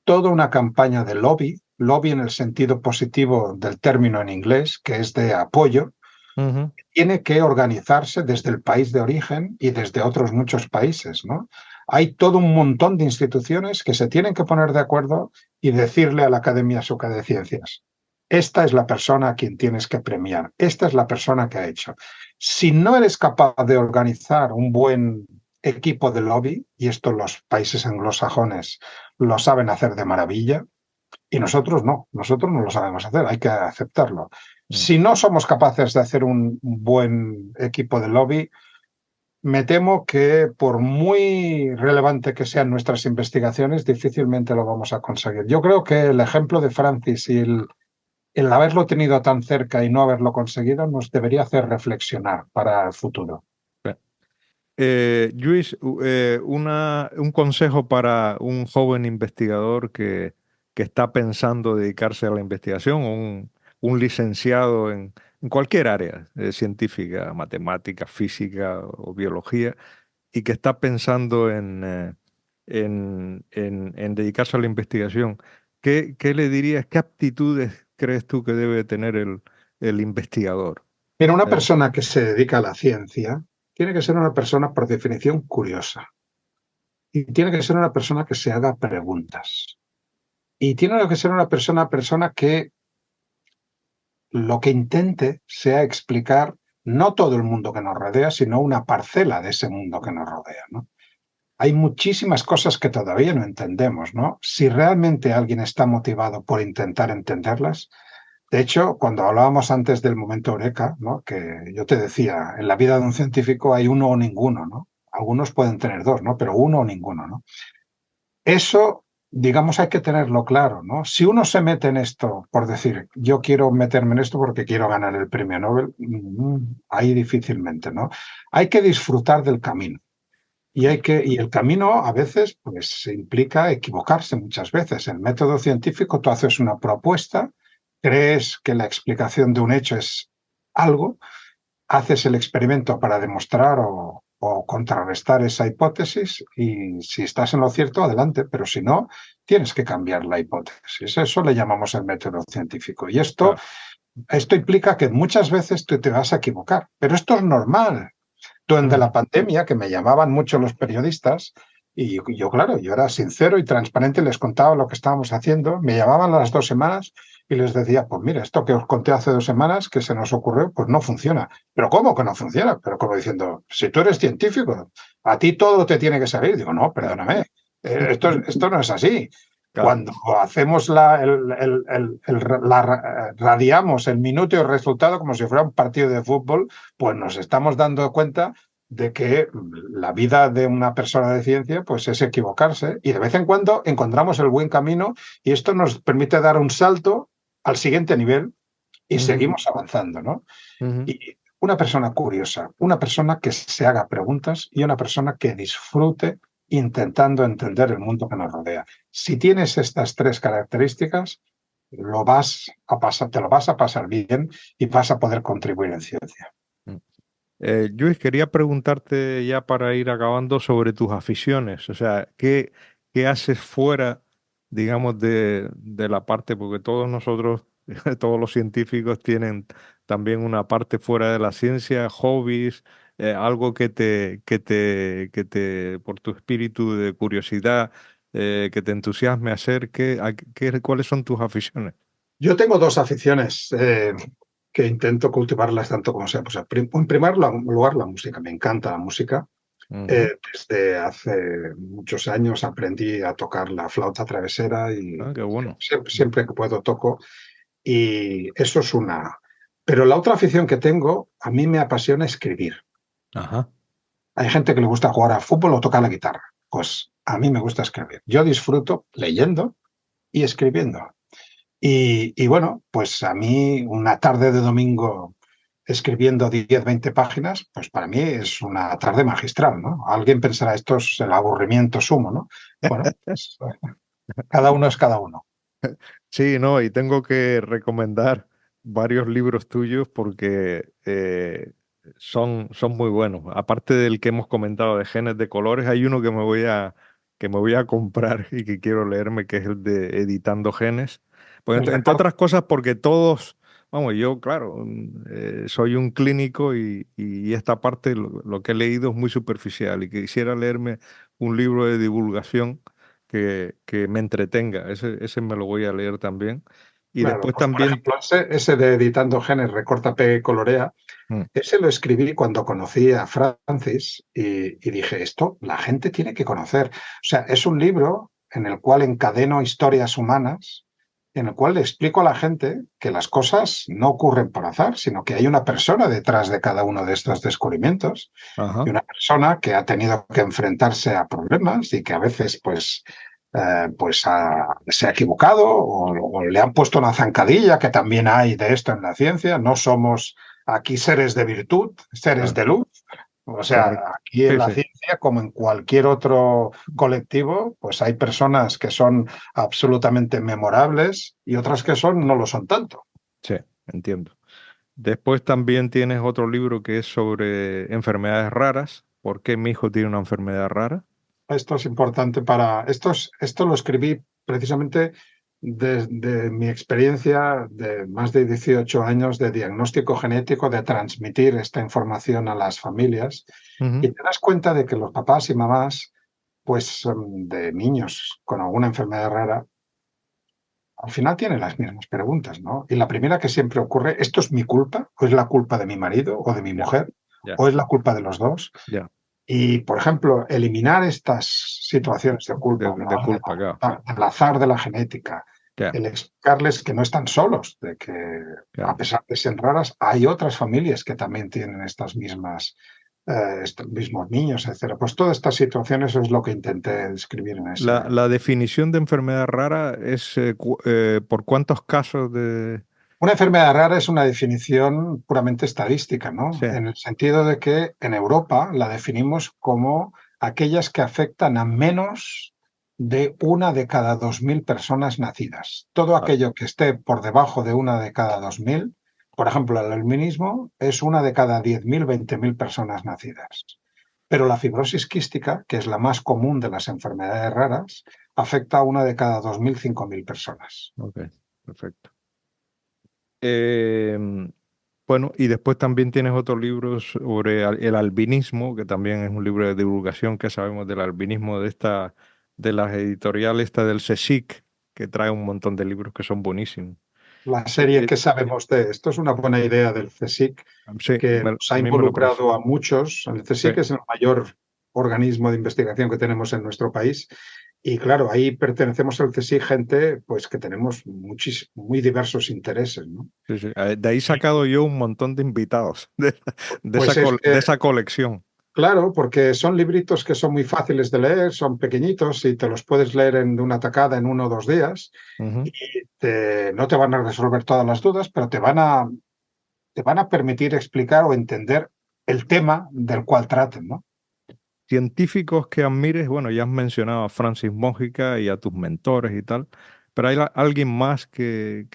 toda una campaña de lobby, lobby en el sentido positivo del término en inglés, que es de apoyo, Ujú. tiene que organizarse desde el país de origen y desde otros muchos países, ¿no? Hay todo un montón de instituciones que se tienen que poner de acuerdo y decirle a la Academia Sueca de Ciencias, esta es la persona a quien tienes que premiar, esta es la persona que ha hecho. Si no eres capaz de organizar un buen equipo de lobby, y esto los países anglosajones lo saben hacer de maravilla, y nosotros no lo sabemos hacer, hay que aceptarlo. Mm. Si no somos capaces de hacer un buen equipo de lobby, me temo que por muy relevante que sean nuestras investigaciones, difícilmente lo vamos a conseguir. Yo creo que el ejemplo de Francis y el haberlo tenido tan cerca y no haberlo conseguido nos debería hacer reflexionar para el futuro. Luis, un consejo para un joven investigador que está pensando dedicarse a la investigación, un licenciado en cualquier área científica, matemática, física o biología, y que está pensando en dedicarse a la investigación. ¿Qué le dirías? ¿Qué aptitudes crees tú que debe tener el investigador? Pero una Eh, persona que se dedica a la ciencia tiene que ser una persona por definición curiosa y tiene que ser una persona que se haga preguntas. Y tiene que ser una persona que lo que intente sea explicar no todo el mundo que nos rodea, sino una parcela de ese mundo que nos rodea, ¿no? Hay muchísimas cosas que todavía no entendemos, ¿no? Si realmente alguien está motivado por intentar entenderlas. De hecho, cuando hablábamos antes del momento eureka, ¿no? Que yo te decía, en la vida de un científico hay uno o ninguno, ¿no? Algunos pueden tener dos, ¿no? Pero uno o ninguno, ¿no? Eso, digamos, hay que tenerlo claro, ¿no? Si uno se mete en esto por decir, yo quiero meterme en esto porque quiero ganar el premio Nobel, ahí difícilmente, ¿no? Hay que disfrutar del camino. Y el camino a veces pues implica equivocarse muchas veces. En el método científico tú haces una propuesta, crees que la explicación de un hecho es algo, haces el experimento para demostrar o contrarrestar esa hipótesis y si estás en lo cierto, adelante, pero si no, tienes que cambiar la hipótesis. Eso le llamamos el método científico. Y Claro. esto implica que muchas veces tú te vas a equivocar, pero esto es normal. Durante la Ujú. pandemia, que me llamaban mucho los periodistas, y yo, claro, yo era sincero y transparente, les contaba lo que estábamos haciendo, me llamaban a las 2 semanas y les decía, pues mira, esto que os conté hace 2 semanas, que se nos ocurrió, pues no funciona. ¿Pero cómo que no funciona? Pero como diciendo, si tú eres científico, a ti todo te tiene que salir. Digo, no, Claro, perdóname, esto no es así. claro. Cuando hacemos radiamos el minuto y el resultado como si fuera un partido de fútbol, pues nos estamos dando cuenta de que la vida de una persona de ciencia pues es equivocarse y de vez en cuando encontramos el buen camino y esto nos permite dar un salto al siguiente nivel y Ujú, seguimos avanzando, ¿no? ujú. Y una persona curiosa, una persona que se haga preguntas y una persona que disfrute intentando entender el mundo que nos rodea. Si tienes estas tres características, te lo vas a pasar bien y vas a poder contribuir en ciencia. Mm. Luis, quería preguntarte ya para ir acabando sobre tus aficiones. O sea, ¿qué haces fuera, digamos, de la parte? Porque todos nosotros, todos los científicos tienen también una parte fuera de la ciencia, hobbies, algo por tu espíritu de curiosidad, que te entusiasme hacer. ¿Cuáles son tus aficiones? Yo tengo dos aficiones que intento cultivarlas tanto como sea. Pues, en primer lugar, la música. Me encanta la música. Ujú. Desde hace muchos años aprendí a tocar la flauta travesera y Ah, qué bueno. siempre que puedo toco. Y eso es una. Pero la otra afición que tengo, a mí me apasiona escribir. Ajá. Hay gente que le gusta jugar al fútbol o tocar la guitarra. Pues a mí me gusta escribir. Yo disfruto leyendo y escribiendo. Y bueno, pues a mí una tarde de domingo escribiendo 10 20 páginas, pues para mí es una tarde magistral, ¿no? Alguien pensará, esto es el aburrimiento sumo, ¿no? Bueno, pues, cada uno es cada uno. Sí, no, y tengo que recomendar varios libros tuyos porque son muy buenos. Aparte del que hemos comentado de Genes de Colores, hay uno que me voy a comprar y que quiero leerme, que es el de Editando Genes. Pues El entre recorte, otras cosas porque todos, vamos, yo, claro, soy un clínico y esta parte, lo que he leído es muy superficial y quisiera leerme un libro de divulgación que me entretenga. Ese me lo voy a leer también. Y claro, después pues por también, ejemplo, ese de Editando Genes, recorta, pega y colorea, mm, ese lo escribí cuando conocí a Francis y dije, esto la gente tiene que conocer. O sea, es un libro en el cual encadeno historias humanas, en el cual le explico a la gente que las cosas no ocurren por azar, sino que hay una persona detrás de cada uno de estos descubrimientos y ajá, una persona que ha tenido que enfrentarse a problemas y que a veces se ha equivocado o le han puesto una zancadilla, que también hay de esto en la ciencia. No somos aquí seres de virtud, seres claro, de luz. O correcto. sea, aquí en Sí, la sí, ciencia, como en cualquier otro colectivo, pues hay personas que son absolutamente memorables y otras que no lo son tanto. sí, entiendo. Después también tienes otro libro que es sobre enfermedades raras. ¿Por qué mi hijo tiene una enfermedad rara? Esto es importante esto lo escribí precisamente desde mi experiencia de más de 18 años de diagnóstico genético, de transmitir esta información a las familias. Ujú. Y te das cuenta de que los papás y mamás, pues de niños con alguna enfermedad rara, al final tienen las mismas preguntas, ¿no? Y la primera que siempre ocurre, ¿esto es mi culpa? ¿O es la culpa de mi marido o de mi Ya, mujer? ya, ¿O es la culpa de los dos? ya. Y, por ejemplo, eliminar estas situaciones de culpa, ¿no? De culpa, claro, Del azar de la genética, ya, el explicarles que no están solos, de que a claro. pesar de ser raras, hay otras familias que también tienen estos mismos niños, etcétera. Pues todas estas situaciones es lo que intenté describir en ese. La definición de enfermedad rara es por cuántos casos de... Una enfermedad rara es una definición puramente estadística, ¿no? Sí, En el sentido de que en Europa la definimos como aquellas que afectan a menos de una de cada 2.000 personas nacidas. Todo vale. aquello que esté por debajo de una de cada 2.000, por ejemplo, el albinismo es una de cada 10.000, 20.000 personas nacidas. Pero la fibrosis quística, que es la más común de las enfermedades raras, afecta a una de cada 2.000, 5.000 personas. Ok, perfecto. Em, bueno, y después también tienes otro libro sobre el albinismo, que también es un libro de divulgación que sabemos del albinismo de las editoriales esta del CSIC, que trae un montón de libros que son buenísimos. La serie Eh, que sabemos de esto es una buena idea del CSIC, sí, que nos a ha mí me lo parece. involucrado a muchos. El Sí, CSIC es el mayor organismo de investigación que tenemos en nuestro país. Y claro, ahí pertenecemos al CSIC gente pues, que tenemos muy diversos intereses, ¿no? sí, sí. De ahí he sacado yo un montón de invitados Pues es de que, esa colección. claro, porque son libritos que son muy fáciles de leer, son pequeñitos y te los puedes leer de una tacada en 1 o 2 días. Ujú. Y no te van a resolver todas las dudas, pero te van a permitir explicar o entender el tema del cual traten, ¿no? Científicos que admires, bueno, ya has mencionado a Francis Mójica y a tus mentores y tal, pero hay alguien más que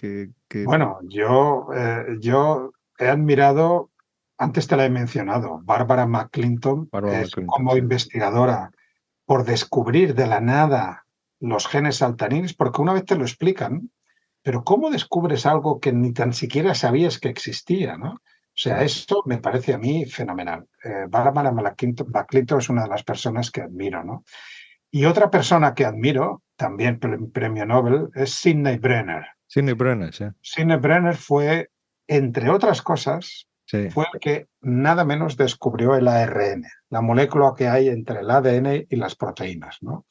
Bueno, yo he admirado, antes te la he mencionado, Barbara McClinton Barbara es McClinton, como sí. investigadora por descubrir de la nada los genes saltarines, porque una vez te lo explican, pero ¿cómo descubres algo que ni tan siquiera sabías que existía, ¿no? O sea, Claro. esto me parece a mí fenomenal. Barbara McClinton es una de las personas que admiro, ¿no? Y otra persona que admiro, también premio Nobel, es Sidney Brenner. Sidney Brenner, sí. Sidney Brenner fue, entre otras cosas, Sí. fue el que nada menos descubrió el ARN, la molécula que hay entre el ADN y las proteínas, ¿no?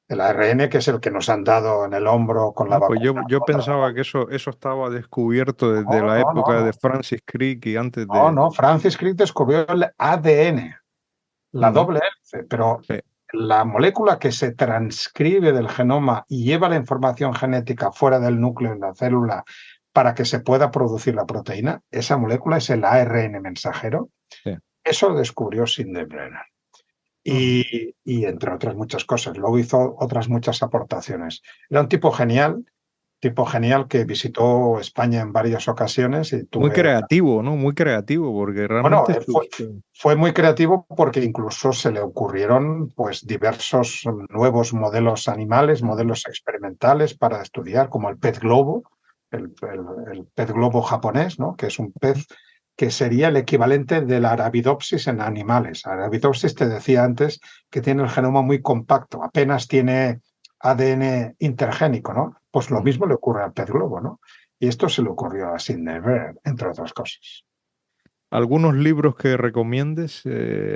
El ARN, que es el que nos han dado en el hombro con la Ah, pues vacuna yo contra la pensaba que eso estaba descubierto desde No, la no, no, época de no. Francis Crick y antes No, de... no. Francis Crick descubrió el ADN, la Ujú. doble hélice, pero Sí. la molécula que se transcribe del genoma y lleva la información genética fuera del núcleo en la célula para que se pueda producir la proteína, esa molécula es el ARN mensajero. Sí. Eso lo descubrió Sidney Brenner. Ujú. Y entre otras muchas cosas. Luego hizo otras muchas aportaciones. Era un tipo genial que visitó España en varias ocasiones y Muy tuve creativo, ¿no? Muy creativo, porque Bueno, realmente fue muy creativo porque incluso se le ocurrieron pues diversos nuevos modelos animales, Ujú. modelos experimentales para estudiar, como el pez globo, el pez globo japonés, ¿no? Que es un pez que sería el equivalente de la Arabidopsis en animales. Arabidopsis te decía antes que tiene el genoma muy compacto, apenas tiene ADN intergénico, ¿no? Pues lo Ujú. mismo le ocurre al pez globo, ¿no? Y esto se le ocurrió a Sidney Brenner, entre otras cosas. ¿Algunos libros que recomiendes,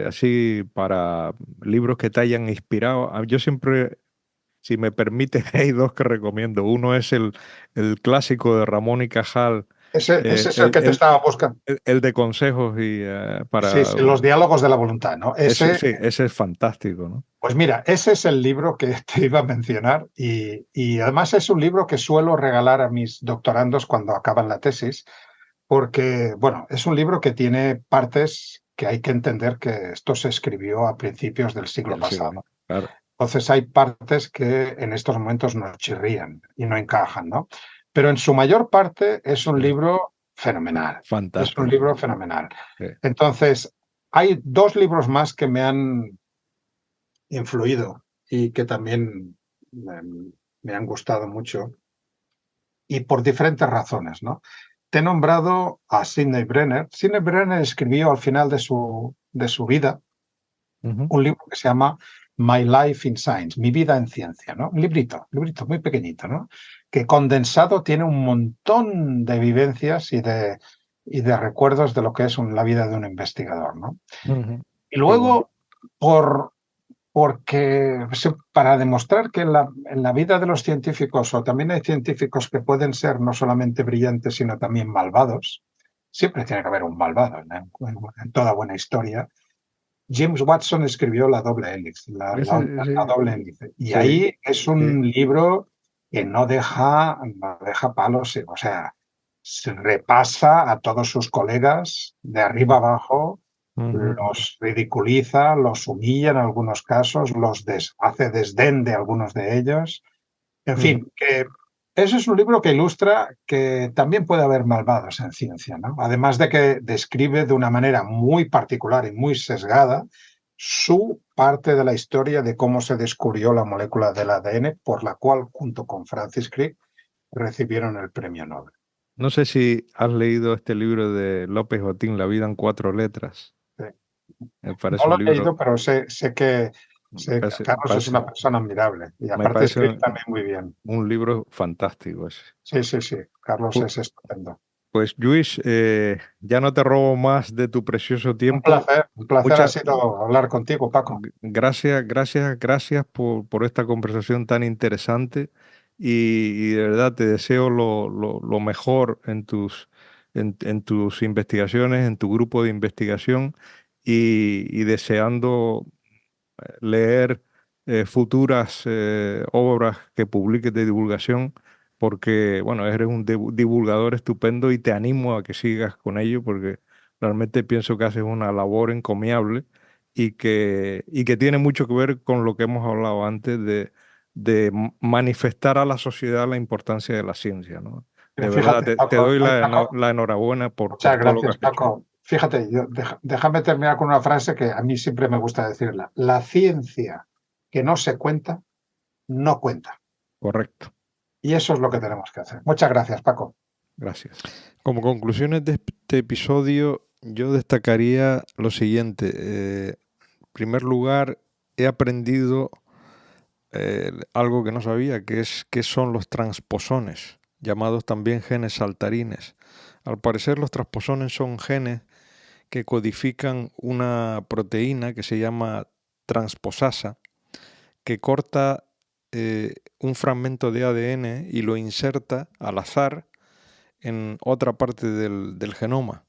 así para libros que te hayan inspirado? Yo siempre, si me permite, hay dos que recomiendo. Uno es el clásico de Ramón y Cajal, Ese eh, es el el, que te el- estaba buscando. el de consejos y Sí, para... sí, los diálogos de la voluntad, ¿no? Ese, Ese, sí, ese es fantástico, ¿no? pues mira, ese es el libro que te iba a mencionar y además es un libro que suelo regalar a mis doctorandos cuando acaban la tesis, porque, bueno, es un libro que tiene partes que hay que entender que esto se escribió a principios del siglo Del siglo pasado. XX. Claro, Entonces hay partes que en estos momentos nos chirrían y no encajan, ¿no? Pero en su mayor parte es un sí, libro fenomenal. Es un fantástico. libro fenomenal. Sí. Entonces, hay dos libros más que me han influido y que también me han gustado mucho y por diferentes razones, ¿no? Te he nombrado a Sidney Brenner. Sidney Brenner escribió al final de su vida Ujú. un libro que se llama My Life in Science, Mi vida en ciencia, ¿no? Un librito muy pequeñito, ¿no? Que condensado tiene un montón de vivencias y de recuerdos de lo que es la vida de un investigador, ¿no? Ujú. Y Qué bueno. luego, porque para demostrar que en la vida de los científicos, o también hay científicos que pueden ser no solamente brillantes, sino también malvados, siempre tiene que haber un malvado en toda buena historia. James Watson escribió La doble hélice, la Sí, doble hélice. Y sí, ahí es sí. un libro que no deja palos, o sea, se repasa a todos sus colegas de arriba Ujú. abajo, Ujú. los ridiculiza, los humilla en algunos casos, hace desdén de algunos de ellos. En Ujú. fin, que ese es un libro que ilustra que también puede haber malvados en ciencia, ¿no? Además de que describe de una manera muy particular y muy sesgada su parte de la historia de cómo se descubrió la molécula del ADN, por la cual, junto con Francis Crick, recibieron el premio Nobel. No sé si has leído este libro de López Otín, La vida en cuatro letras. Sí. Me No parece lo un he leído, libro, pero sé que me Carlos me es una parece, persona admirable. Y me aparte parece escribe también muy bien. un libro fantástico ese. Sí, sí, sí. Carlos Pu- es estupendo. Pues Luis, ya no te robo más de tu precioso Un tiempo. placer. Un placer ha Muchas sido hablar contigo, Paco. gracias, gracias, gracias por esta conversación tan interesante y de verdad te deseo lo mejor en tus investigaciones, en tu grupo de investigación y deseando leer futuras obras que publiques de divulgación, porque, bueno, eres un divulgador estupendo y te animo a que sigas con ello, porque realmente pienso que haces una labor encomiable y que tiene mucho que ver con lo que hemos hablado antes de manifestar a la sociedad la importancia de la ciencia, ¿no? Pero De verdad, fíjate, te Paco, doy ay, Paco, la enhorabuena por muchas todo lo que gracias, has hecho. Paco. Fíjate, déjame terminar con una frase que a mí siempre me gusta decirla. La ciencia que no se cuenta, no cuenta. Correcto. Y eso es lo que tenemos que hacer. Muchas gracias, Paco. Gracias. Como conclusiones de este episodio, yo destacaría lo siguiente. En primer lugar, he aprendido algo que no sabía, que es qué son los transposones, llamados también genes saltarines. Al parecer, los transposones son genes que codifican una proteína que se llama transposasa, que corta un fragmento de ADN y lo inserta al azar en otra parte del genoma.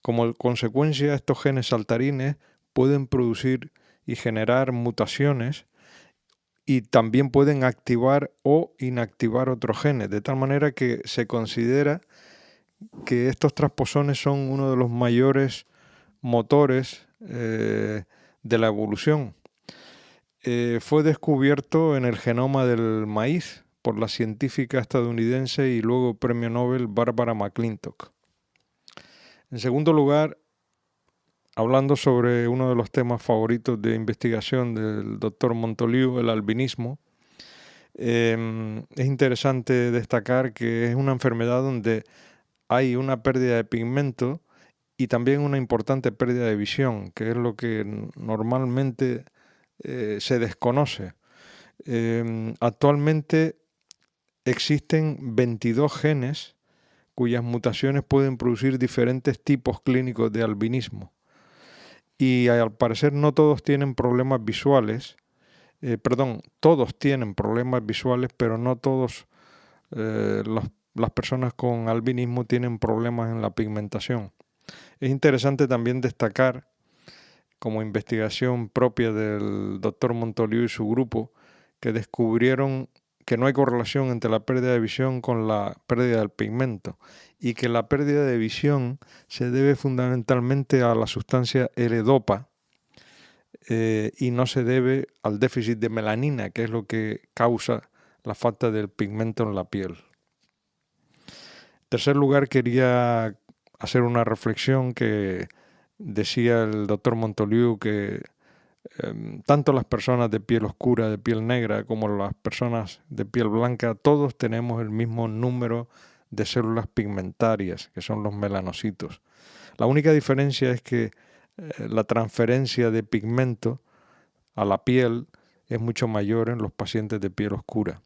Como consecuencia, estos genes saltarines pueden producir y generar mutaciones y también pueden activar o inactivar otros genes, de tal manera que se considera que estos transposones son uno de los mayores motores de la evolución. Fue descubierto en el genoma del maíz por la científica estadounidense y luego premio Nobel Barbara McClintock. En segundo lugar, hablando sobre uno de los temas favoritos de investigación del doctor Montoliu, el albinismo, es interesante destacar que es una enfermedad donde hay una pérdida de pigmento y también una importante pérdida de visión, que es lo que normalmente se desconoce. Actualmente existen 22 genes cuyas mutaciones pueden producir diferentes tipos clínicos de albinismo. Y al parecer no todos tienen problemas visuales, todos tienen problemas visuales, pero no todos las personas con albinismo tienen problemas en la pigmentación. Es interesante también destacar, como investigación propia del doctor Montoliu y su grupo, que descubrieron que no hay correlación entre la pérdida de visión con la pérdida del pigmento y que la pérdida de visión se debe fundamentalmente a la sustancia L-Dopa y no se debe al déficit de melanina, que es lo que causa la falta del pigmento en la piel. En tercer lugar, quería hacer una reflexión que decía el doctor Montoliu que tanto las personas de piel oscura, de piel negra, como las personas de piel blanca, todos tenemos el mismo número de células pigmentarias, que son los melanocitos. La única diferencia es que la transferencia de pigmento a la piel es mucho mayor en los pacientes de piel oscura.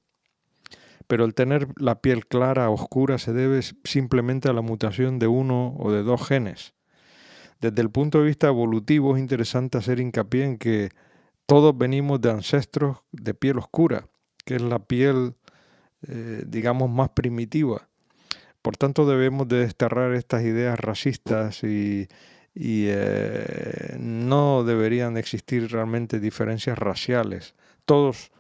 Pero el tener la piel clara o oscura se debe simplemente a la mutación de uno o de dos genes. Desde el punto de vista evolutivo es interesante hacer hincapié en que todos venimos de ancestros de piel oscura, que es la piel, digamos, más primitiva. Por tanto, debemos de desterrar estas ideas racistas y no deberían existir realmente diferencias raciales. Todos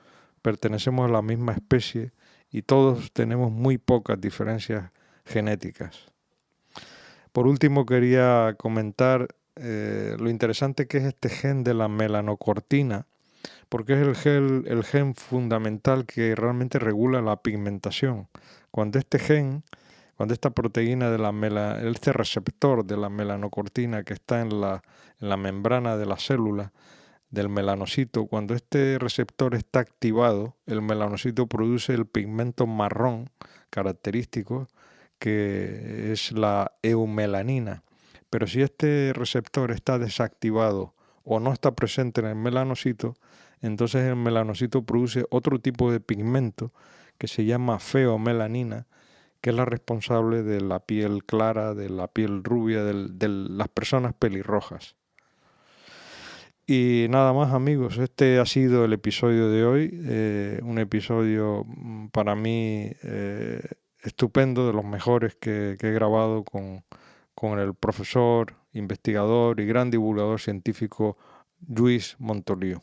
pertenecemos a la misma especie y todos tenemos muy pocas diferencias genéticas. Por último, quería comentar lo interesante que es este gen de la melanocortina, porque es el gen fundamental que realmente regula la pigmentación. Cuando cuando esta proteína de este receptor de la melanocortina que está en la membrana de la célula del melanocito. Cuando este receptor está activado, el melanocito produce el pigmento marrón característico, que es la eumelanina. Pero si este receptor está desactivado o no está presente en el melanocito, entonces el melanocito produce otro tipo de pigmento que se llama feomelanina, que es la responsable de la piel clara, de la piel rubia, de las personas pelirrojas. Y nada más, amigos, este ha sido el episodio de hoy, un episodio para mí estupendo, de los mejores que he grabado con el profesor, investigador y gran divulgador científico Lluís Montoliu.